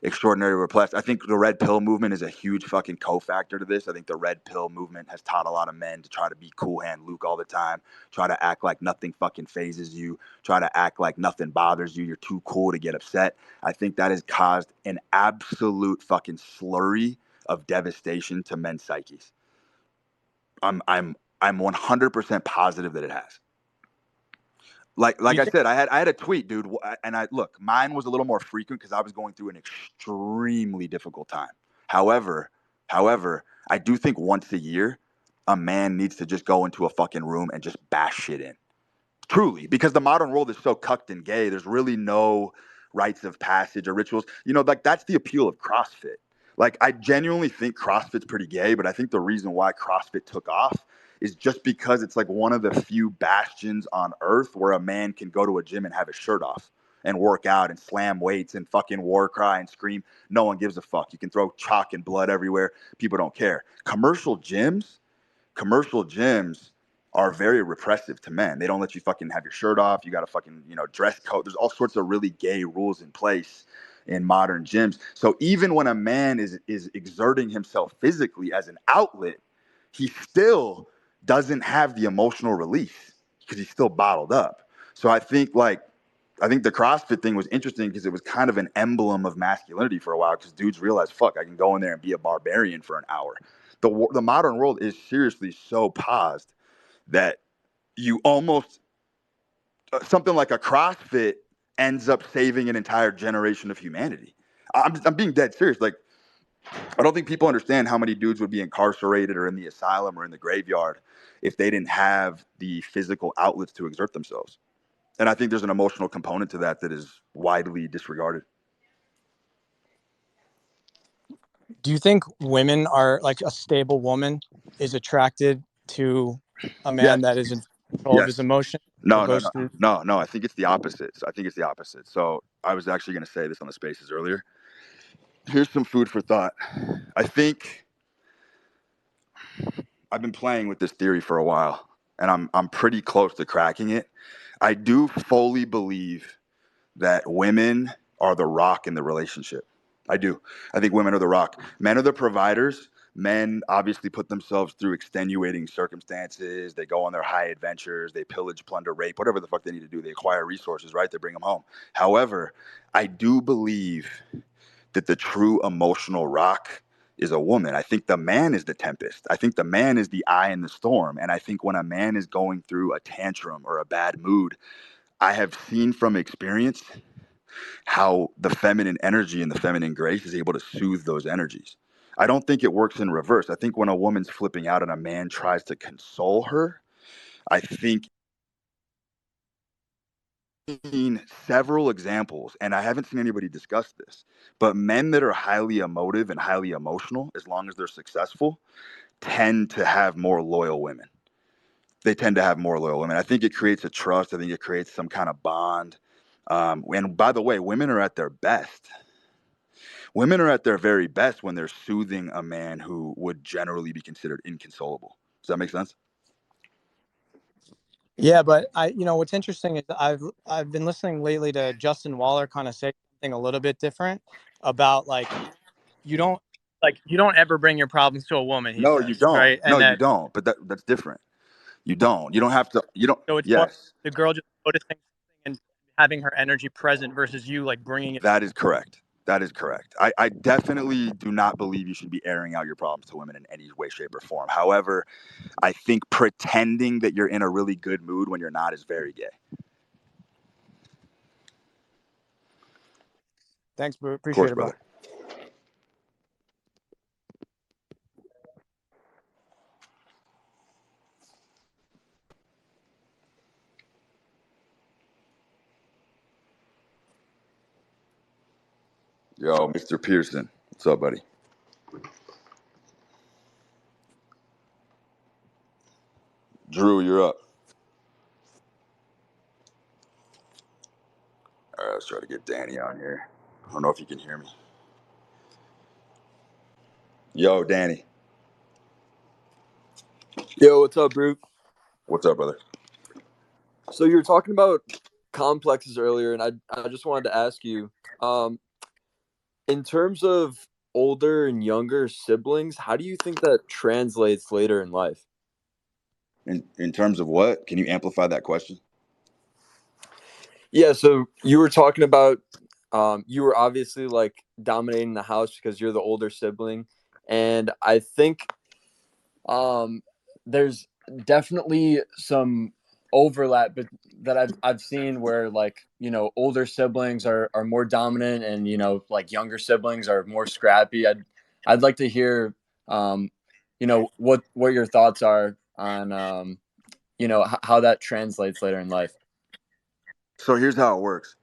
extraordinary repressed. I think the red pill movement is a huge fucking cofactor to this. I think the red pill movement has taught a lot of men to try to be cool hand Luke all the time, try to act like nothing fucking phases you, try to act like nothing bothers you. You're too cool to get upset. I think that has caused an absolute fucking slurry of devastation to men's psyches. I'm 100% positive that it has. Like I said, I had a tweet, dude, and mine was a little more frequent because I was going through an extremely difficult time. However, I do think once a year, a man needs to just go into a fucking room and just bash shit in. Truly, because the modern world is so cucked and gay. There's really no rites of passage or rituals. Like that's the appeal of CrossFit. Like I genuinely think CrossFit's pretty gay, but I think the reason why CrossFit took off is just because it's like one of the few bastions on earth where a man can go to a gym and have his shirt off and work out and slam weights and fucking war cry and scream. No one gives a fuck. You can throw chalk and blood everywhere. People don't care. Commercial gyms are very repressive to men. They don't let you fucking have your shirt off. You got to fucking, dress code. There's all sorts of really gay rules in place in modern gyms. So even when a man is exerting himself physically as an outlet, he still doesn't have the emotional release because he's still bottled up. So I think the CrossFit thing was interesting because it was kind of an emblem of masculinity for a while because dudes realized, fuck, I can go in there and be a barbarian for an hour. The modern world is seriously so paused that you almost something like a CrossFit ends up saving an entire generation of humanity. I'm being dead serious. Like, I don't think people understand how many dudes would be incarcerated or in the asylum or in the graveyard if they didn't have the physical outlets to exert themselves. And I think there's an emotional component to that is widely disregarded. Do you think women are like a stable woman is attracted to a man that is in control of his emotions? No. I think it's the opposite. So I was actually going to say this on the spaces earlier. Here's some food for thought. I think I've been playing with this theory for a while, and I'm pretty close to cracking it. I do fully believe that women are the rock in the relationship. I do. I think women are the rock. Men are the providers. Men obviously put themselves through extenuating circumstances. They go on their high adventures. They pillage, plunder, rape, whatever the fuck they need to do. They acquire resources, right? They bring them home. However, I do believe that the true emotional rock is a woman. I think the man is the tempest. I think the man is the eye in the storm. And I think when a man is going through a tantrum or a bad mood, I have seen from experience how the feminine energy and the feminine grace is able to soothe those energies. I don't think it works in reverse. I think when a woman's flipping out and a man tries to console her, I think I've seen several examples, and I haven't seen anybody discuss this, but men that are highly emotive and highly emotional, as long as they're successful, tend to have more loyal women. They tend to have more loyal women. I think it creates a trust. I think it creates some kind of bond. And by the way, women are at their best. Women are at their very best when they're soothing a man who would generally be considered inconsolable. Does that make sense? Yeah, but what's interesting is I've been listening lately to Justin Waller kind of say something a little bit different about like you don't ever bring your problems to a woman. He No, says, you don't. right? And No, you that don't. But that's different. You don't. You don't have to. You don't. so it's more Yes, the girl just noticing and having her energy present versus you like bringing it. that is correct. That is correct. I definitely do not believe you should be airing out your problems to women in any way, shape, or form. However, I think pretending that you're in a really good mood when you're not is very gay. Thanks, bro. Of course, Appreciate it, bro. brother. Yo, Mr. Pearson. What's up, buddy? Drew, you're up. All right, let's try to get Danny on here. I don't know if you can hear me. Yo, Danny. Yo, what's up, Brute? What's up, brother? So you were talking about complexes earlier, and I just wanted to ask you, in terms of older and younger siblings, how do you think that translates later in life? In terms of what? Can you amplify that question? Yeah, so you were talking about you were obviously like dominating the house because you're the older sibling, and I think um there's definitely some overlap that I've seen where, like, older siblings are more dominant, and like younger siblings are more scrappy. I'd like to hear um what your thoughts are on how that translates later in life. So here's how it works.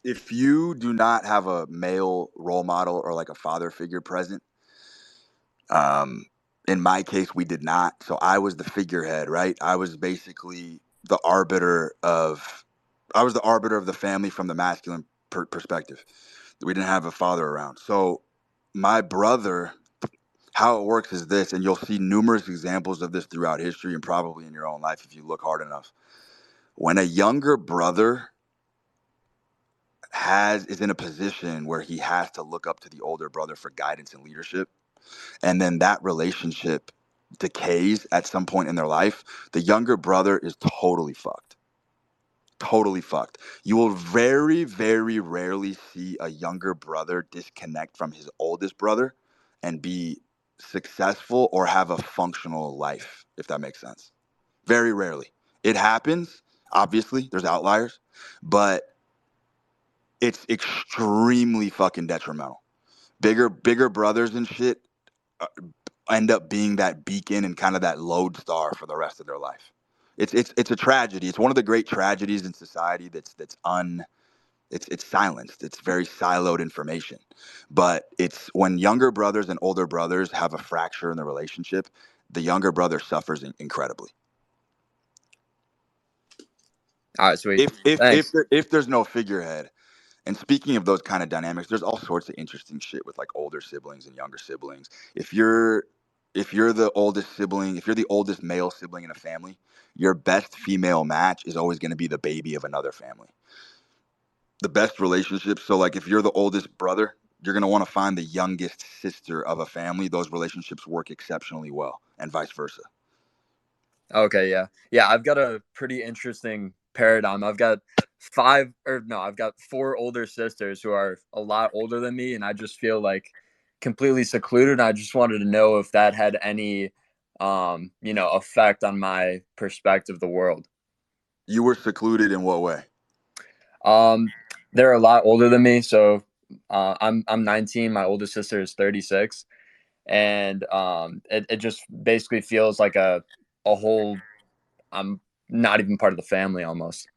If you do not have a male role model or like a father figure present, um, in my case, we did not. So I was the figurehead, right? I was basically the arbiter of, I was the arbiter of the family from the masculine perspective. We didn't have a father around. So my brother, how it works is this, and you'll see numerous examples of this throughout history and probably in your own life if you look hard enough. When a younger brother is in a position where he has to look up to the older brother for guidance and leadership, and then that relationship decays at some point in their life, the younger brother is totally fucked. Totally fucked. You will very, very rarely see a younger brother disconnect from his oldest brother and be successful or have a functional life, if that makes sense. Very rarely. It happens, obviously, there's outliers, but it's extremely fucking detrimental. Bigger brothers and shit uh, end up being that beacon and kind of that lodestar for the rest of their life. It's a tragedy. It's one of the great tragedies in society it's silenced. It's very siloed information. But it's when younger brothers and older brothers have a fracture in the relationship, the younger brother suffers incredibly. All right, sweet. If Thanks. if there's no figurehead. And speaking of those kind of dynamics, there's all sorts of interesting shit with like older siblings and younger siblings. If you're the oldest sibling, if you're the oldest male sibling in a family, your best female match is always going to be the baby of another family. The best relationships. So like if you're the oldest brother, you're going to want to find the youngest sister of a family. Those relationships work exceptionally well, and vice versa. Okay, yeah. Yeah, I've got a pretty interesting paradigm. I've got four older sisters who are a lot older than me, and I just feel like completely secluded. And I just wanted to know if that had any effect on my perspective of the world. You were secluded in what way? Um, they're a lot older than me, so I'm 19, my oldest sister is 36, and it just basically feels like a whole I'm not even part of the family almost.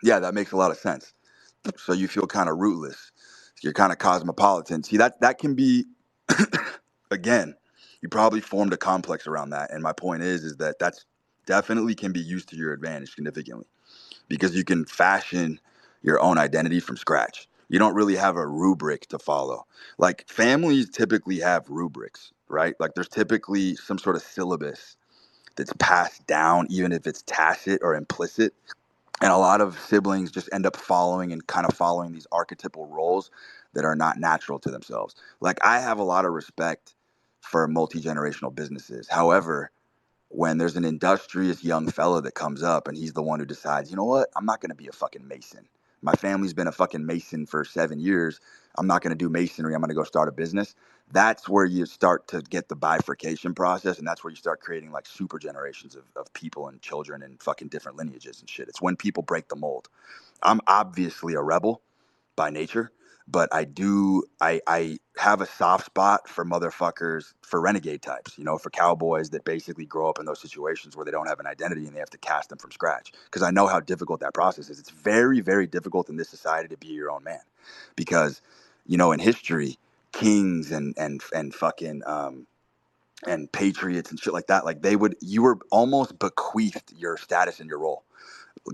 Yeah, that makes a lot of sense. So you feel kind of rootless. You're kind of cosmopolitan. See, that can be again, you probably formed a complex around that. And my point is that that's definitely can be used to your advantage significantly because you can fashion your own identity from scratch. You don't really have a rubric to follow. Like families typically have rubrics, right? Like there's typically some sort of syllabus that's passed down, even if it's tacit or implicit. And a lot of siblings just end up following and kind of following these archetypal roles that are not natural to themselves. Like I have a lot of respect for multi-generational businesses. However, when there's an industrious young fella that comes up and he's the one who decides, you know what, I'm not going to be a fucking mason. My family's been a fucking mason for 7 years. I'm not going to do masonry. I'm going to go start a business. That's where you start to get the bifurcation process. And that's where you start creating like super generations of people and children and fucking different lineages and shit. It's when people break the mold. I'm obviously a rebel by nature, but I have a soft spot for motherfuckers, for renegade types, for cowboys that basically grow up in those situations where they don't have an identity and they have to cast them from scratch. Because I know how difficult that process is. It's very, very difficult in this society to be your own man, because in history, kings and fucking and patriots and shit like that, like you were almost bequeathed your status and your role.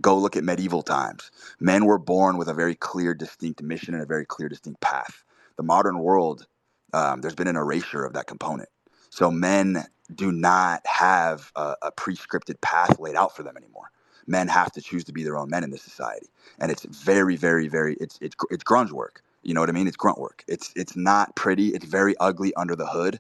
Go look at medieval times. Men were born with a very clear, distinct mission and a very clear, distinct path. The modern world, there's been an erasure of that component. So men do not have a prescripted path laid out for them anymore. Men have to choose to be their own men in this society, and it's very, very, very. It's grunge work. You know what I mean? It's grunt work. It's not pretty. It's very ugly under the hood,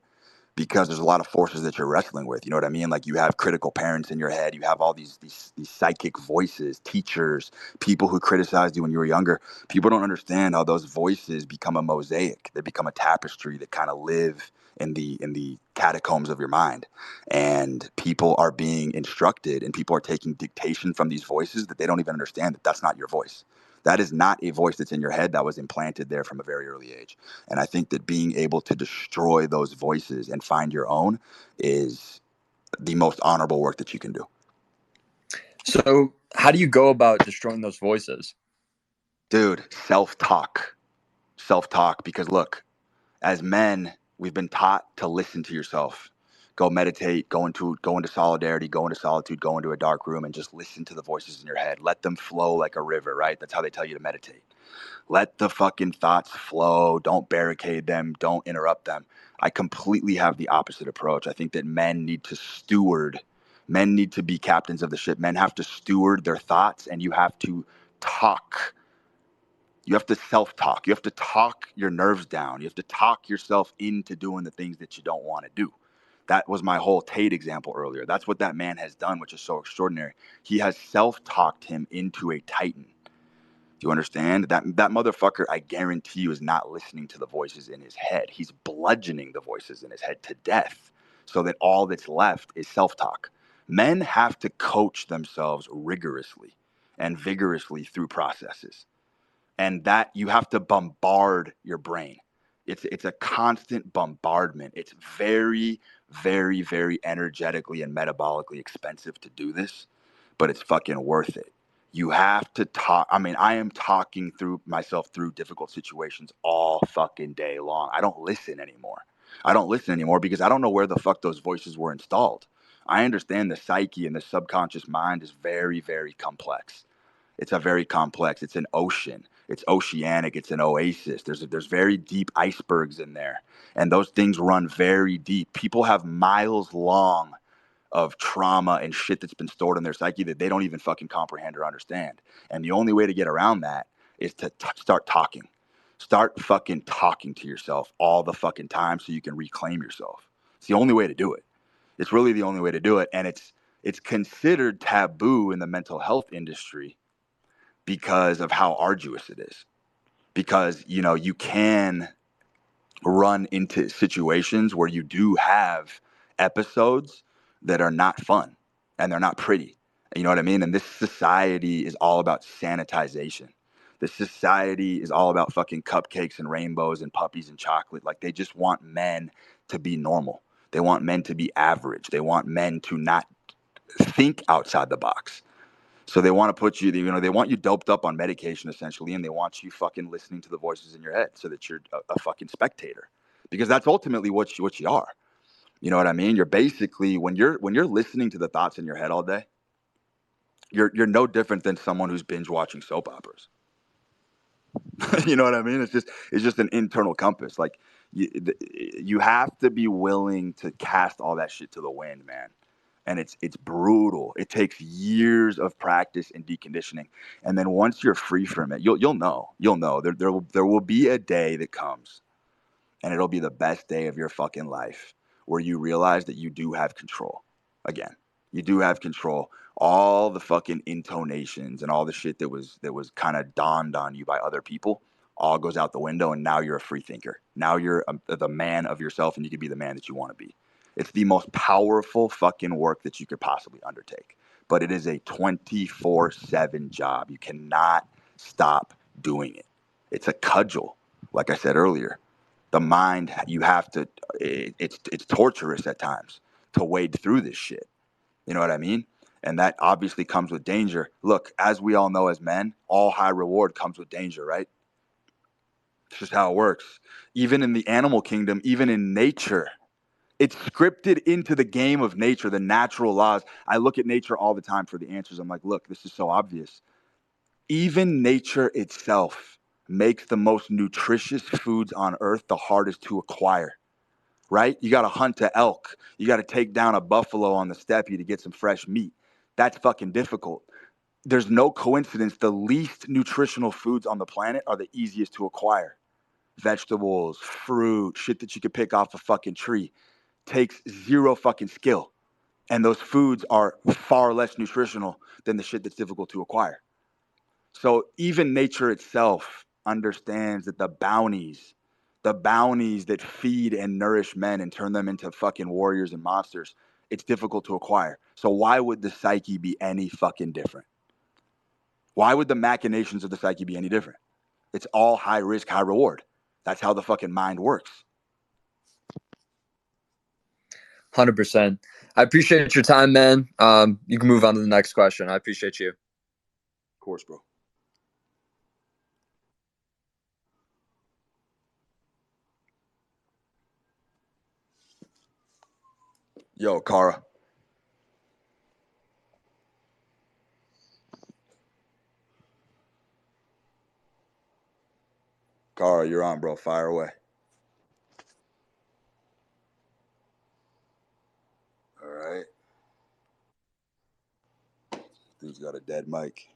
because there's a lot of forces that you're wrestling with. You know what I mean? Like, you have critical parents in your head. You have all these psychic voices, teachers, people who criticized you when you were younger. People don't understand how those voices become a mosaic. They become a tapestry that kind of live in the catacombs of your mind. And people are being instructed, and people are taking dictation from these voices that they don't even understand that that's not your voice. That is not a voice that's in your head. That was implanted there from a very early age. And I think that being able to destroy those voices and find your own is the most honorable work that you can do. So how do you go about destroying those voices? Dude, self-talk. Self-talk, because look, as men, we've been taught to listen to yourself. Go meditate, go into solidarity, go into solitude, go into a dark room and just listen to the voices in your head. Let them flow like a river, right? That's how they tell you to meditate. Let the fucking thoughts flow. Don't barricade them. Don't interrupt them. I completely have the opposite approach. I think that men need to steward. Men need to be captains of the ship. Men have to steward their thoughts, and you have to talk. You have to self-talk. You have to talk your nerves down. You have to talk yourself into doing the things that you don't want to do. That was my whole Tate example earlier. That's what that man has done, which is so extraordinary. He has self-talked him into a titan. Do you understand? That motherfucker, I guarantee you, is not listening to the voices in his head. He's bludgeoning the voices in his head to death, so that all that's left is self-talk. Men have to coach themselves rigorously and vigorously through processes. And that you have to bombard your brain. It's a constant bombardment. It's very, very, very energetically and metabolically expensive to do this, but it's fucking worth it. You have to talk. I mean, I am talking through myself through difficult situations all fucking day long. I don't listen anymore. I don't listen anymore because I don't know where the fuck those voices were installed. I understand the psyche and the subconscious mind is very, very complex. It's a very complex. It's an ocean. It's oceanic. It's an oasis. There's very deep icebergs in there, and those things run very deep. People have miles long of trauma and shit that's been stored in their psyche that they don't even fucking comprehend or understand. And the only way to get around that is to start talking. Start fucking talking to yourself all the fucking time so you can reclaim yourself. It's the only way to do it. It's really the only way to do it, and it's considered taboo in the mental health industry because of how arduous it is. Because, you know, you can run into situations where you do have episodes that are not fun and they're not pretty. You know what I mean? And this society is all about sanitization. This society is all about fucking cupcakes and rainbows and puppies and chocolate. Like, they just want men to be normal. They want men to be average. They want men to not think outside the box. So they want to put you, you know, they want you doped up on medication essentially, and they want you fucking listening to the voices in your head so that you're a fucking spectator, because that's ultimately what you are. You know what I mean? You're basically, when you're listening to the thoughts in your head all day, you're no different than someone who's binge watching soap operas. You know what I mean? It's just an internal compass. Like, you have to be willing to cast all that shit to the wind, man. And it's brutal. It takes years of practice and deconditioning, and then once you're free from it, you'll know. There will be a day that comes, and it'll be the best day of your fucking life, where you realize that you do have control. Again, you do have control. All the fucking intonations and all the shit that was kind of dawned on you by other people all goes out the window, and now you're a free thinker. Now you're the man of yourself, and you can be the man that you want to be. It's the most powerful fucking work that you could possibly undertake. But it is a 24/7 job. You cannot stop doing it. It's a cudgel, like I said earlier. The mind, you have to, it's torturous at times to wade through this shit. You know what I mean? And that obviously comes with danger. Look, as we all know as men, all high reward comes with danger, right? It's just how it works. Even in the animal kingdom, even in nature, it's scripted into the game of nature, the natural laws. I look at nature all the time for the answers. I'm like, look, this is so obvious. Even nature itself makes the most nutritious foods on earth the hardest to acquire, right? You got to hunt an elk. You got to take down a buffalo on the steppe to get some fresh meat. That's fucking difficult. there's no coincidence. The least nutritional foods on the planet are the easiest to acquire. Vegetables, fruit, shit that you could pick off a fucking tree. Takes zero fucking skill. And those foods are far less nutritional than the shit that's difficult to acquire. So even nature itself understands that the bounties that feed and nourish men and turn them into fucking warriors and monsters, it's difficult to acquire. So why would the psyche be any fucking different? Why would the machinations of the psyche be any different? It's all high risk, high reward. That's how the fucking mind works. 100%. I appreciate your time, man. You can move on to the next question. I appreciate you. Of course, bro. Yo, Kara. Kara, you're on, bro. Fire away. All right. Dude's got a dead mic.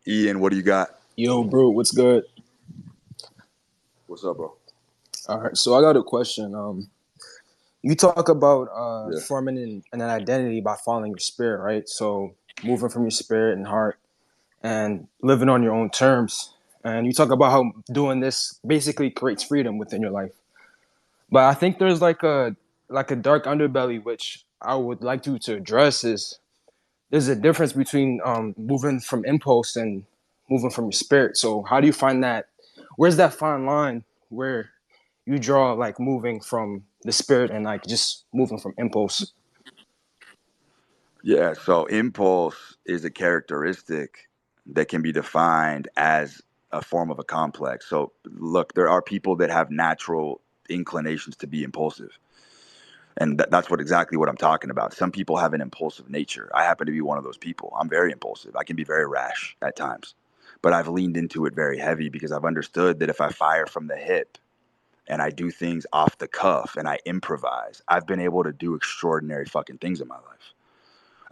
Ian, what do you got? Yo, bro, what's good? What's up, bro? All right, so I got a question. You talk about Yeah. forming an identity by following your spirit, right? So moving from your spirit and heart and living on your own terms. And you talk about how doing this basically creates freedom within your life. But I think there's like a dark underbelly which I would like to address is there's a difference between moving from impulse and moving from your spirit. So how do you find that? Where's that fine line where you draw like moving from the spirit and like just moving from impulse? Yeah, so impulse is a characteristic that can be defined as a form of a complex. So look, there are people that have natural inclinations to be impulsive. And that's exactly what I'm talking about. Some people have an impulsive nature. I happen to be one of those people. I'm very impulsive. I can be very rash at times. But I've leaned into it very heavy because I've understood that if I fire from the hip and I do things off the cuff and I improvise, I've been able to do extraordinary fucking things in my life.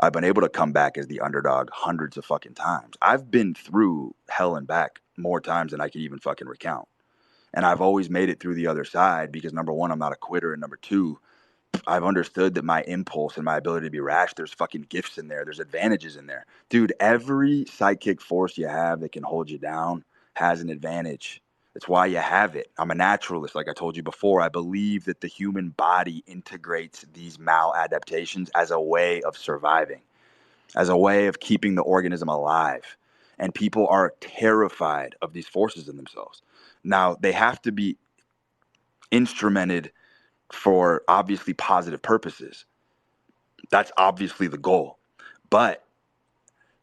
I've been able to come back as the underdog hundreds of fucking times. I've been through hell and back more times than I can even fucking recount. And I've always made it through the other side because number one, I'm not a quitter. And number two, I've understood that my impulse and my ability to be rash, there's fucking gifts in there. There's advantages in there. Dude, every psychic force you have that can hold you down has an advantage. That's why you have it. I'm a naturalist. Like I told you before, I believe that the human body integrates these maladaptations as a way of surviving, as a way of keeping the organism alive. And people are terrified of these forces in themselves. Now, they have to be instrumented for obviously positive purposes. That's obviously the goal. But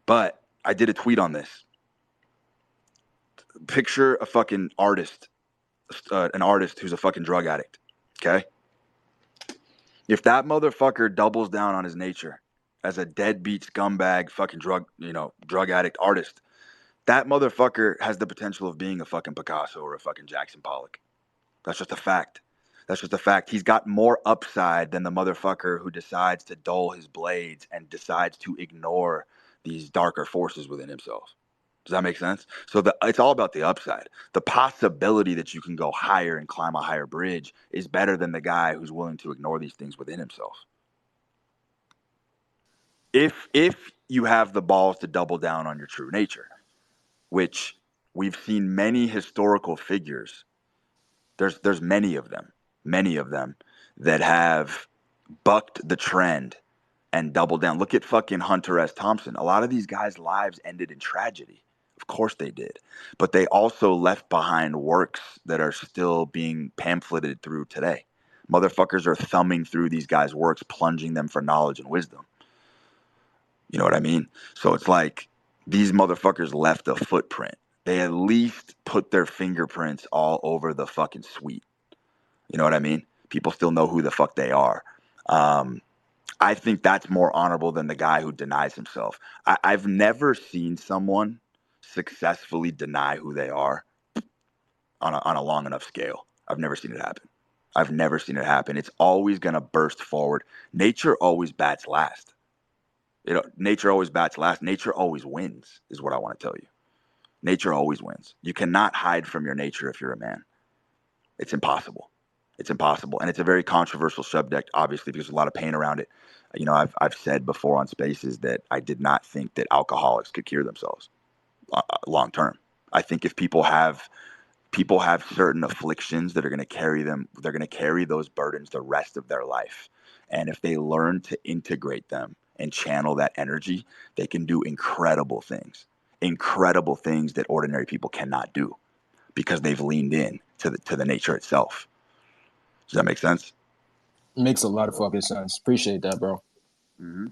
I did a tweet on this. Picture a fucking artist, an artist who's a fucking drug addict. Okay? If that motherfucker doubles down on his nature as a deadbeat scumbag fucking drug addict artist, that motherfucker has the potential of being a fucking Picasso or a fucking Jackson Pollock. That's just a fact. That's just a fact. He's got more upside than the motherfucker who decides to dull his blades and decides to ignore these darker forces within himself. Does that make sense? So it's all about the upside. The possibility that you can go higher and climb a higher bridge is better than the guy who's willing to ignore these things within himself. If you have the balls to double down on your true nature, which we've seen many historical figures, there's many of them that have bucked the trend and doubled down. Look at fucking Hunter S. Thompson. A lot of these guys' lives ended in tragedy. Of course they did. But they also left behind works that are still being pamphleted through today. Motherfuckers are thumbing through these guys' works, plunging them for knowledge and wisdom. You know what I mean? So it's like these motherfuckers left a footprint. They at least put their fingerprints all over the fucking suite. You know what I mean? People still know who the fuck they are. I think that's more honorable than the guy who denies himself. I've never seen someone successfully deny who they are on a long enough scale. I've never seen it happen. I've never seen it happen. It's always going to burst forward. Nature always bats last. Nature always bats last. Nature always wins, is what I want to tell you. Nature always wins. You cannot hide from your nature if you're a man. It's impossible. It's impossible. And it's a very controversial subject, obviously, because there's a lot of pain around it. I've said before on Spaces that I did not think that alcoholics could cure themselves long term. I think if people have certain afflictions that are going to carry them, they're going to carry those burdens the rest of their life. And if they learn to integrate them and channel that energy, they can do incredible things that ordinary people cannot do because they've leaned in to the nature itself. Does that make sense? Makes a lot of fucking sense. Appreciate that, bro. Mm-hmm.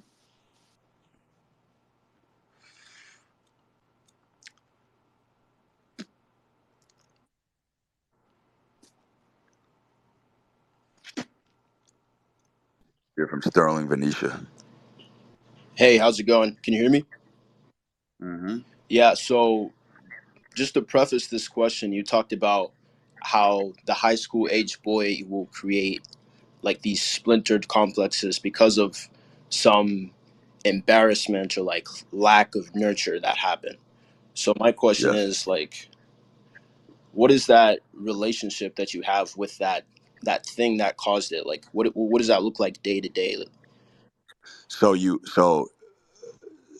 You're from Sterling, Venetia. Hey, how's it going? Can you hear me? Mm-hmm. Yeah, so just to preface this question, you talked about how the high school age boy will create like these splintered complexes because of some embarrassment or like lack of nurture that happened. So my question Yes. is like, what is that relationship that you have with that thing that caused it? Like, what does that look like day to day? So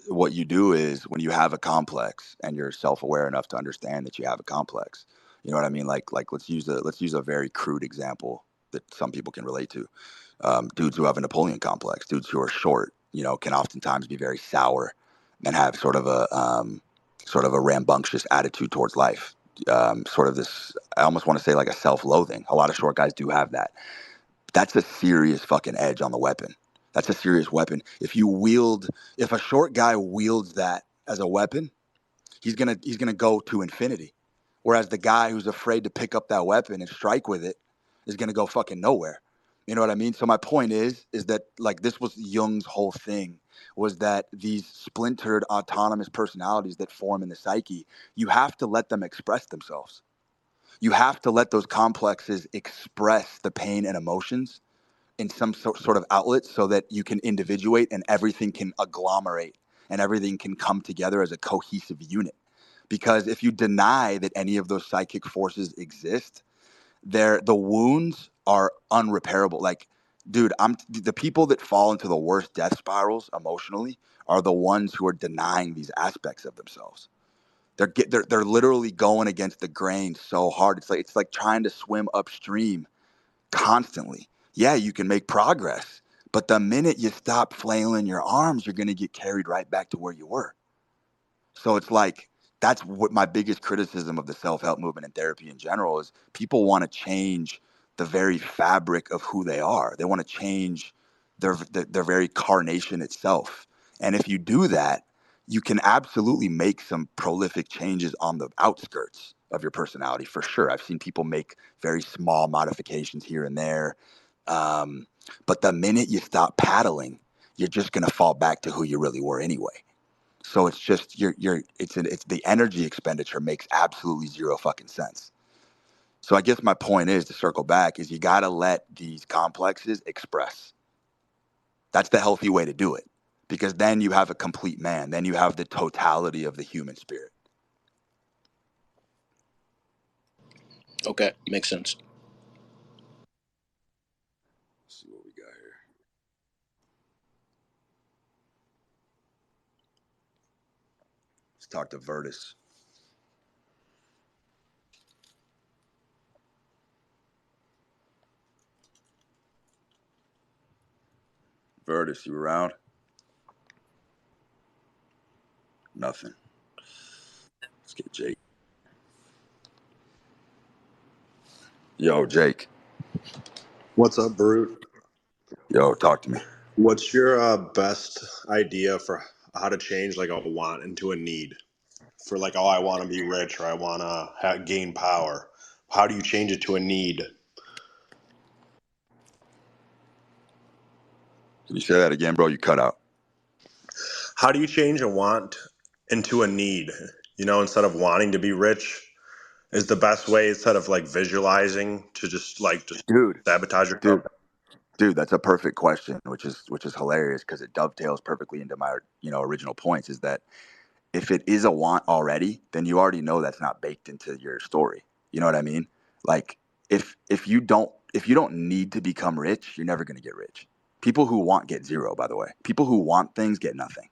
what you do is when you have a complex and you're self-aware enough to understand that you have a complex, you know what I mean? Like let's use a very crude example that some people can relate to. Dudes who have a Napoleon complex, dudes who are short, can oftentimes be very sour and have sort of a rambunctious attitude towards life. Sort of this, I almost want to say like a self-loathing. A lot of short guys do have that. That's a serious fucking edge on the weapon. That's a serious weapon. If a short guy wields that as a weapon, he's gonna go to infinity. Whereas the guy who's afraid to pick up that weapon and strike with it is gonna go fucking nowhere. You know what I mean? So my point is that like this was Jung's whole thing, was that these splintered autonomous personalities that form in the psyche, you have to let them express themselves. You have to let those complexes express the pain and emotions in some sort of outlet so that you can individuate and everything can agglomerate and everything can come together as a cohesive unit. Because if you deny that any of those psychic forces exist, the wounds are unrepairable. Like, dude, the people that fall into the worst death spirals emotionally are the ones who are denying these aspects of themselves. They're literally going against the grain so hard. It's like trying to swim upstream constantly. Yeah, you can make progress, but the minute you stop flailing your arms, you're going to get carried right back to where you were. So it's like that's what my biggest criticism of the self-help movement and therapy in general is. People want to change the very fabric of who they are. They want to change their very carnation itself. And if you do that, you can absolutely make some prolific changes on the outskirts of your personality for sure. I've seen people make very small modifications here and there. But the minute you stop paddling, you're just going to fall back to who you really were anyway. So it's just it's the energy expenditure makes absolutely zero fucking sense. So I guess my point is, to circle back, is you got to let these complexes express. That's the healthy way to do it, because then you have a complete man. Then you have the totality of the human spirit. Okay, makes sense. Let's see what we got here. Let's talk to Virtus. Virtus, you around? Nothing. Let's get Jake. Yo, Jake. What's up, Brute? Yo, talk to me. What's your best idea for how to change like a want into a need? For like, oh, I want to be rich or I want to gain power. How do you change it to a need? Can you say that again, bro? You cut out. How do you change a want into a need? You know, instead of wanting to be rich, is the best way instead of like visualizing to just Dude, sabotage yourself? dude, dude, that's a perfect question, which is hilarious because it dovetails perfectly into my original points. Is that if it is a want already, then you already know that's not baked into your story. You know what I mean? Like if you don't need to become rich, you're never gonna get rich. People who want get zero, by the way. People who want things get nothing.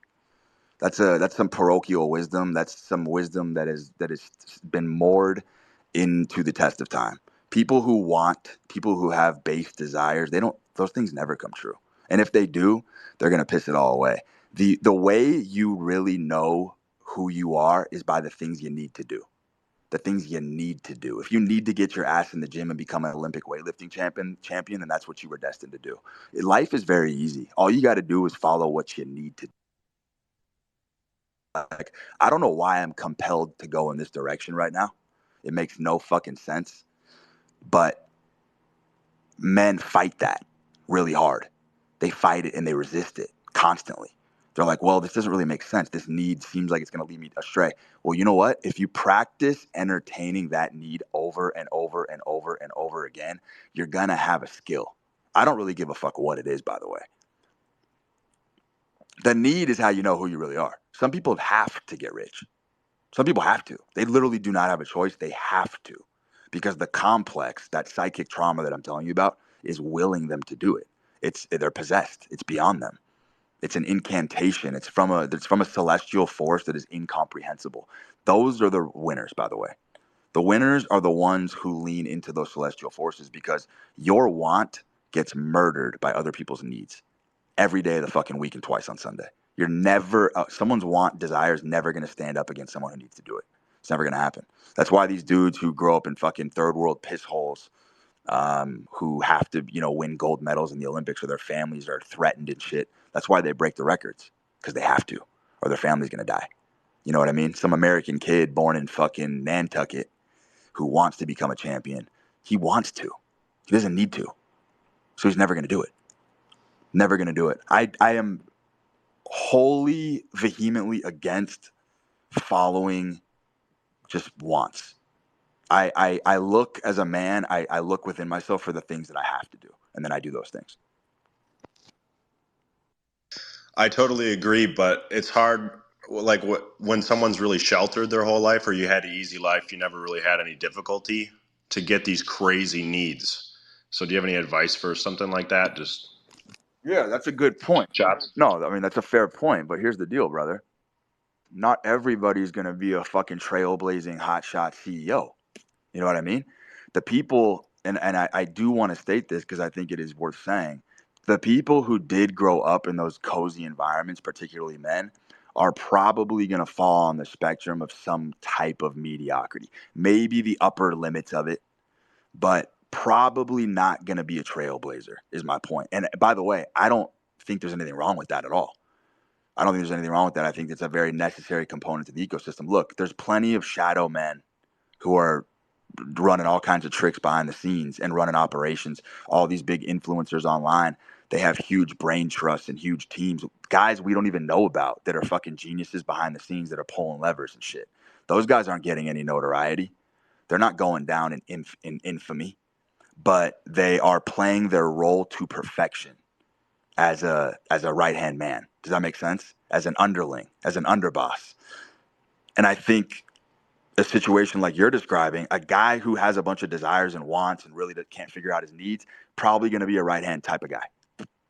That's some parochial wisdom. That's some wisdom that has been moored into the test of time. People who have base desires, those things never come true. And if they do, they're gonna piss it all away. The way you really know who you are is by the things you need to do. The things you need to do. If you need to get your ass in the gym and become an Olympic weightlifting champion, then that's what you were destined to do. Life is very easy. All you got to do is follow what you need to. Like, I don't know why I'm compelled to go in this direction right now. It makes no fucking sense. But men fight that really hard. They fight it and they resist it constantly. They're like, well, this doesn't really make sense. This need seems like it's going to lead me astray. Well, you know what? If you practice entertaining that need over and over and over and over again, you're going to have a skill. I don't really give a fuck what it is, by the way. The need is how you know who you really are. Some people have to get rich. Some people have to. They literally do not have a choice. They have to. Because the complex, that psychic trauma that I'm telling you about, is willing them to do it. They're possessed. It's beyond them. It's an incantation. It's from a celestial force that is incomprehensible. Those are the winners, by the way. The winners are the ones who lean into those celestial forces because your want gets murdered by other people's needs every day of the fucking week and twice on Sunday. You're never someone's desire is never going to stand up against someone who needs to do it. It's never going to happen. That's why these dudes who grow up in fucking third world piss holes, who have to win gold medals in the Olympics, or their families are threatened and shit. That's why they break the records, because they have to, or their family's going to die. You know what I mean? Some American kid born in fucking Nantucket who wants to become a champion. He wants to. He doesn't need to. So he's never going to do it. Never going to do it. I am wholly, vehemently against following just wants. I look as a man, I look within myself for the things that I have to do, and then I do those things. I totally agree, but it's hard. Like when someone's really sheltered their whole life, or you had an easy life, you never really had any difficulty to get these crazy needs. So, do you have any advice for something like that? Just Yeah, that's a good point. shots. No, I mean, that's a fair point, but here's the deal, brother. Not everybody's going to be a fucking trailblazing hotshot CEO. You know what I mean? The people, and I do want to state this because I think it is worth saying, the people who did grow up in those cozy environments, particularly men, are probably going to fall on the spectrum of some type of mediocrity. Maybe the upper limits of it, but probably not going to be a trailblazer, is my point. And by the way, I don't think there's anything wrong with that at all. I don't think there's anything wrong with that. I think it's a very necessary component to the ecosystem. Look, there's plenty of shadow men who are running all kinds of tricks behind the scenes and running operations. All these big influencers online, they have huge brain trusts and huge teams. Guys we don't even know about that are fucking geniuses behind the scenes that are pulling levers and shit. Those guys aren't getting any notoriety. They're not going down in infamy, but they are playing their role to perfection as a right-hand man. Does that make sense? As an underling, as an underboss. And I think a situation like you're describing, a guy who has a bunch of desires and wants and really can't figure out his needs, probably going to be a right-hand type of guy.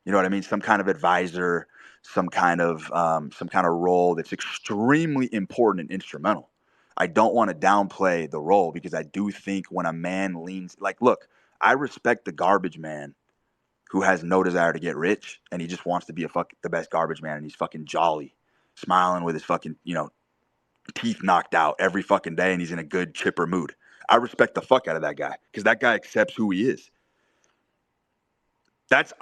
You know what I mean? Some kind of advisor, some kind of role that's extremely important and instrumental. I don't want to downplay the role because I do think when a man leans, like, look, I respect the garbage man who has no desire to get rich and he just wants to be the best garbage man, and he's fucking jolly, smiling with his fucking, teeth knocked out every fucking day, and he's in a good chipper mood. I respect the fuck out of that guy because that guy accepts who he is. That's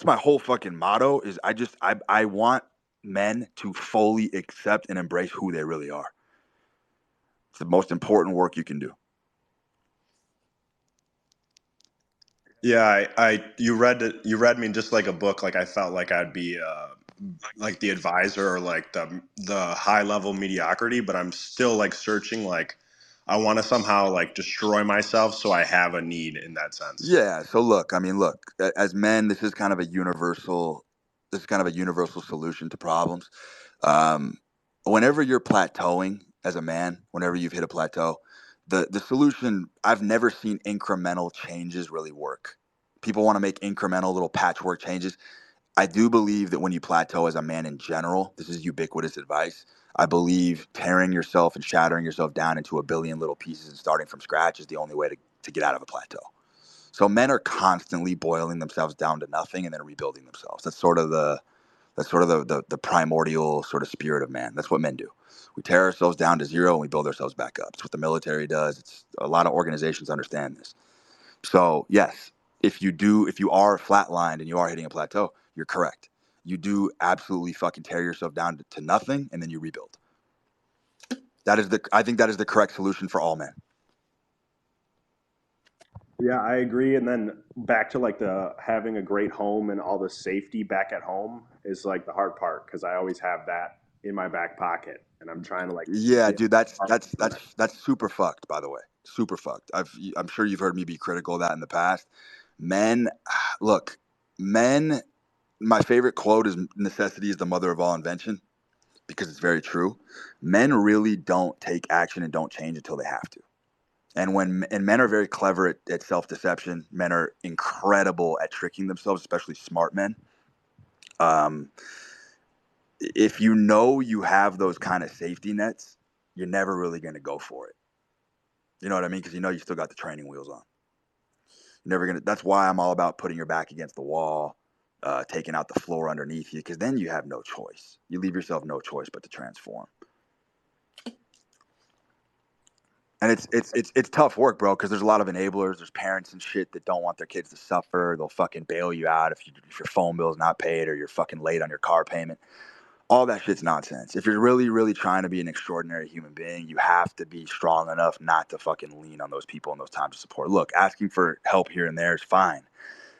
my whole fucking motto is I want men to fully accept and embrace who they really are. It's the most important work you can do. Yeah, you read me just like a book. Like I felt like I'd be like the advisor or like the high level mediocrity, but I'm still like searching. Like I want to somehow like destroy myself so I have a need in that sense. Yeah. So look, I mean, look, as men, this is kind of a universal. This is kind of a universal solution to problems. Um, Whenever you're plateauing as a man, whenever you've hit a plateau, the solution, I've never seen incremental changes really work. People want to make incremental little patchwork changes. I do believe that when you plateau as a man in general, this is ubiquitous advice. I believe tearing yourself and shattering yourself down into a billion little pieces and starting from scratch is the only way to get out of a plateau. So men are constantly boiling themselves down to nothing and then rebuilding themselves. That's sort of the primordial sort of spirit of man. That's what men do. We tear ourselves down to zero and we build ourselves back up. It's what the military does. It's a lot of organizations understand this. So yes, if you are flatlined and you are hitting a plateau, you're correct. You do absolutely fucking tear yourself down to nothing and then you rebuild. I think that is the correct solution for all men. Yeah, I agree. And then back to like the having a great home and all the safety back at home is like the hard part because I always have that in my back pocket and I'm trying to like Yeah, get dude, that's super fucked, by the way. Super fucked. I'm sure you've heard me be critical of that in the past. Men, look, men, my favorite quote is necessity is the mother of all invention because it's very true. Men really don't take action and don't change until they have to. And men are very clever at self-deception. Men are incredible at tricking themselves, especially smart men. Um, if you know you have those kind of safety nets, you're never really going to go for it. You know what I mean? Because you know you still got the training wheels on. You're never gonna. That's why I'm all about putting your back against the wall, taking out the floor underneath you, because then you have no choice. You leave yourself no choice but to transform. And it's tough work, bro, because there's a lot of enablers. There's parents and shit that don't want their kids to suffer. They'll fucking bail you out if your phone bill's not paid or you're fucking late on your car payment. All that shit's nonsense. If you're really, really trying to be an extraordinary human being, you have to be strong enough not to fucking lean on those people in those times of support. Look, asking for help here and there is fine,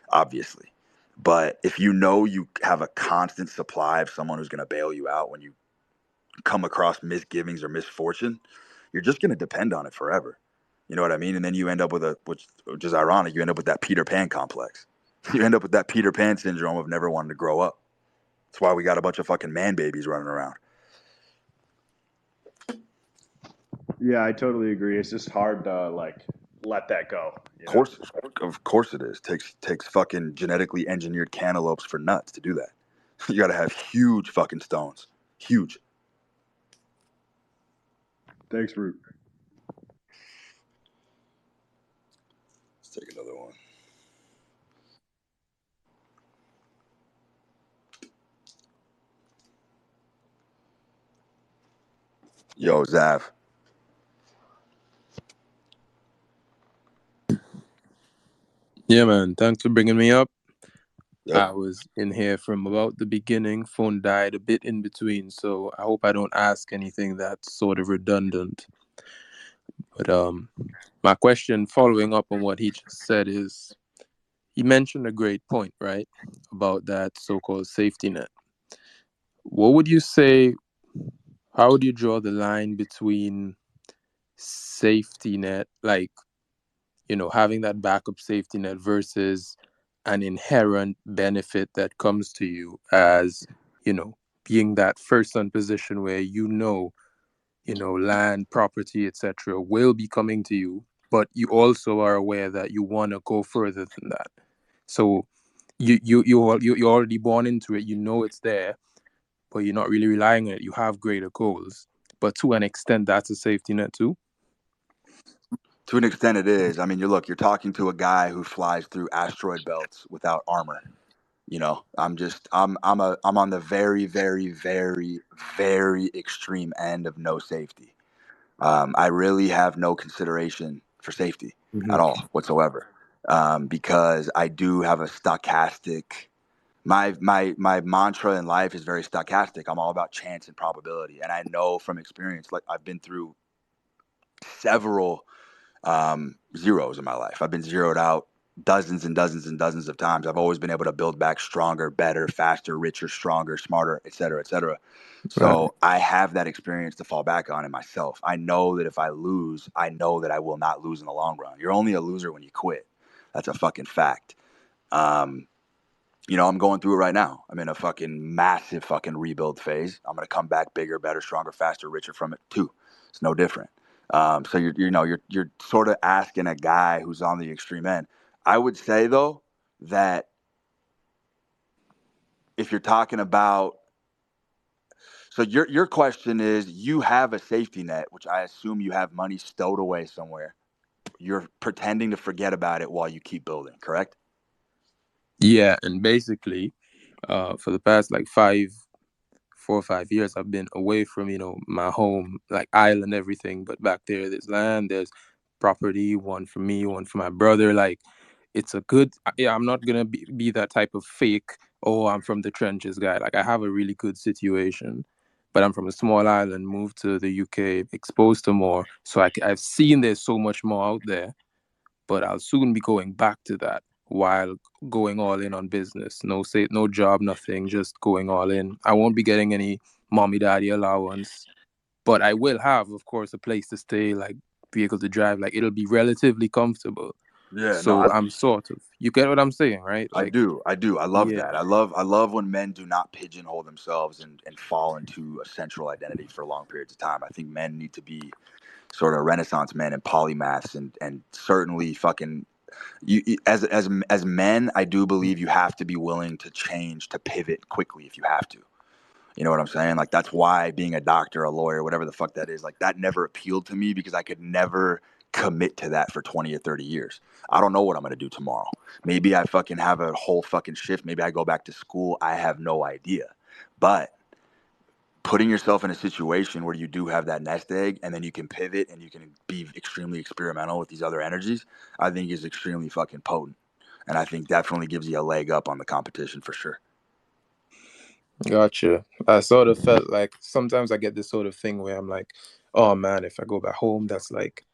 obviously. But if you know you have a constant supply of someone who's going to bail you out when you come across misgivings or misfortune, you're just going to depend on it forever. You know what I mean? And then you end up with which is ironic, you end up with that Peter Pan complex. You end up with that Peter Pan syndrome of never wanting to grow up. That's why we got a bunch of fucking man babies running around. Yeah, I totally agree. It's just hard to like let that go, you know? Of course it is. Takes fucking genetically engineered cantaloupes for nuts to do that. You got to have huge fucking stones. Huge. Thanks, Root. Let's take another one. Yo, Zav. Yeah, man. Thanks for bringing me up. Yep. I was in here from about the beginning. Phone died a bit in between, so I hope I don't ask anything that's sort of redundant. But my question, following up on what he just said, is he mentioned a great point, right, about that so-called safety net. What would you say? How would you draw the line between safety net, like, you know, having that backup safety net versus an inherent benefit that comes to you as, you know, being that first-son position where you know, land, property, etc. will be coming to you, but you also are aware that you want to go further than that. So you're already born into it. You know it's there, but you're not really relying on it. You have greater goals, but to an extent, that's a safety net too. To an extent, it is. I mean, you're talking to a guy who flies through asteroid belts without armor. You know, I'm on the very, very, very, very extreme end of no safety. I really have no consideration for safety at all whatsoever, because I do have a stochastic. My mantra in life is very stochastic. I'm all about chance and probability, and I know from experience, like I've been through several zeros in my life. I've been zeroed out dozens and dozens and dozens of times. I've always been able to build back stronger, better, faster, richer, stronger, smarter, et cetera, et cetera. Right. So I have that experience to fall back on in myself. I know that if I lose, I know that I will not lose in the long run. You're only a loser when you quit. That's a fucking fact. You know, I'm going through it right now. I'm in a fucking massive fucking rebuild phase. I'm gonna come back bigger, better, stronger, faster, richer from it too. It's no different. So you're sort of asking a guy who's on the extreme end. I would say though that if you're talking about, so your question is, you have a safety net, which I assume you have money stowed away somewhere. You're pretending to forget about it while you keep building, correct? Yeah, and basically, for the past like 4 or 5 years, I've been away from, my home, like island, everything. But back there's land, there's property, one for me, one for my brother. Like, it's a good, yeah, I'm not gonna be that type of fake, oh, I'm from the trenches guy. Like, I have a really good situation, but I'm from a small island, moved to the UK, exposed to more. So I've seen there's so much more out there, but I'll soon be going back to that while going all in on business. No job, nothing, just going all in. I won't be getting any mommy daddy allowance, but I will have, of course, a place to stay, like vehicle to drive. Like, it'll be relatively comfortable. Yeah, no, So I'm sort of, you get what I'm saying, right? I Like, do. I love yeah, that. I love when men do not pigeonhole themselves and fall into a central identity for long periods of time. I think men need to be sort of renaissance men and polymaths and certainly fucking as men, I do believe you have to be willing to change, to pivot quickly if you have to. You know what I'm saying? Like, that's why being a doctor, a lawyer, whatever the fuck that is, like, that never appealed to me because I could never commit to that for 20 or 30 years. I don't know what I'm going to do tomorrow. Maybe I fucking have a whole fucking shift. Maybe I go back to school. I have no idea. But putting yourself in a situation where you do have that nest egg and then you can pivot and you can be extremely experimental with these other energies, I think is extremely fucking potent. And I think definitely gives you a leg up on the competition for sure. gotcha. I sort of felt like sometimes I get this sort of thing where I'm like, oh man, if I go back home, that's like,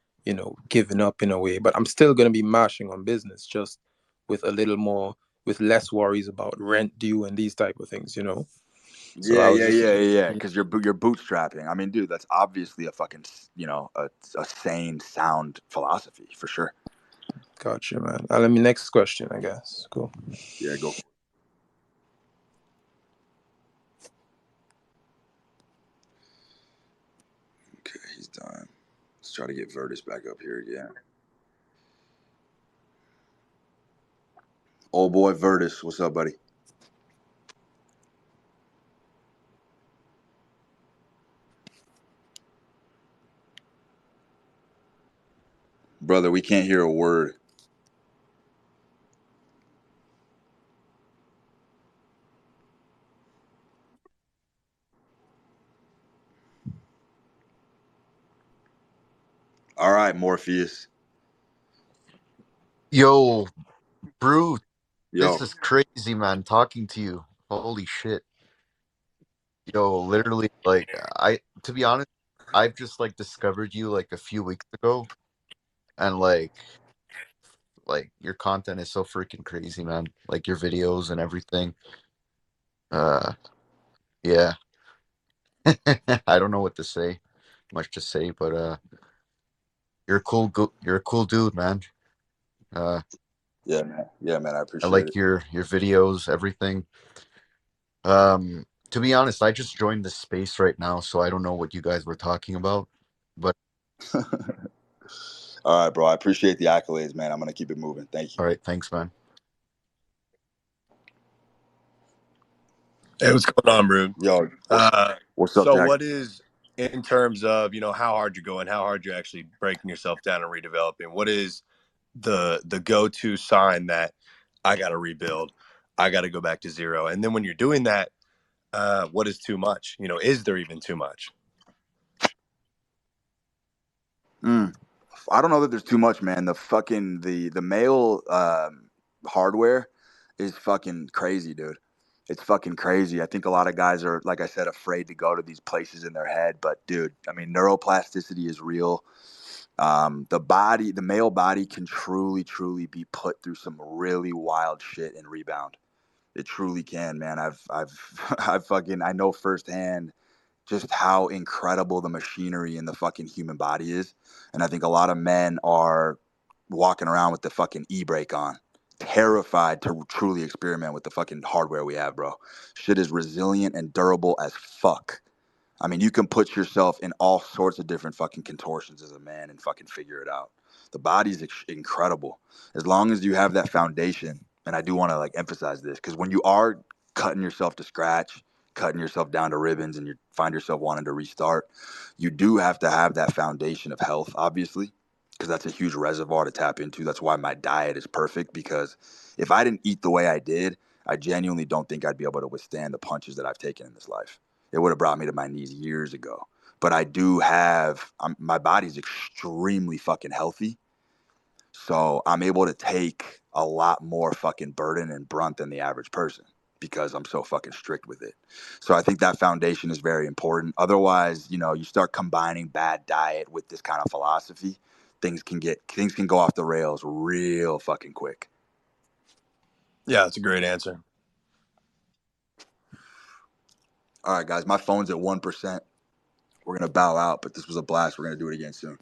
giving up in a way. But I'm still going to be mashing on business, just with a little more, with less worries about rent due and these type of things. So I was just, Yeah. Because you're bootstrapping. I mean, dude, that's obviously a fucking a sane, sound philosophy for sure. gotcha, man. Let me next question, I guess. Cool. Yeah, go. Okay, he's done. Let's try to get Virtus back up here again. Old boy Virtus, what's up, buddy? Brother, we can't hear a word. All right, Morpheus. Yo, Brew, Yo. this is crazy, man, talking to you. Holy shit. Yo, literally, like, to be honest, I've just, like, discovered you, like, a few weeks ago, and, your content is so freaking crazy, man. Like, your videos and everything. Uh, yeah. I don't know what to say, much to say, but, you're a cool dude, man. Uh, Yeah, man, I I appreciate like it. your videos, everything. To be honest, I just joined this space right now, so I don't know what you guys were talking about. But All right, bro. I appreciate the accolades, man. I'm gonna keep it moving. Thank you. all right, thanks, man. Hey, what's going on, Rude? Yo, what's up, So Jack? what is, in terms of, how hard you're going, how hard you're actually breaking yourself down and redeveloping, what is the go-to sign that I got to rebuild, I got to go back to zero? And then when you're doing that, what is too much? Is there even too much? I don't know that there's too much, man. The fucking the male hardware is fucking crazy, dude. It's fucking crazy. I think a lot of guys are, like I said, afraid to go to these places in their head. But dude, I mean, neuroplasticity is real. The male body can truly, truly be put through some really wild shit and rebound. It truly can, man. I know firsthand just how incredible the machinery in the fucking human body is. And I think a lot of men are walking around with the fucking e-brake on, terrified to truly experiment with the fucking hardware we have, bro. Shit is resilient and durable as fuck. I mean, you can put yourself in all sorts of different fucking contortions as a man and fucking figure it out. The body's incredible. As long as you have that foundation, and I do want to like emphasize this, because when you are cutting yourself to scratch, cutting yourself down to ribbons, and you find yourself wanting to restart, you do have to have that foundation of health, obviously, because that's a huge reservoir to tap into. That's why my diet is perfect, because if I didn't eat the way I did, I genuinely don't think I'd be able to withstand the punches that I've taken in this life. It would have brought me to my knees years ago. But I do have, my body's extremely fucking healthy. So I'm able to take a lot more fucking burden and brunt than the average person because I'm so fucking strict with it. So I think that foundation is very important. Otherwise, you start combining bad diet with this kind of philosophy, things can go off the rails real fucking quick. Yeah, that's a great answer. All right, guys, my phone's at 1%. We're going to bow out, but this was a blast. We're going to do it again soon.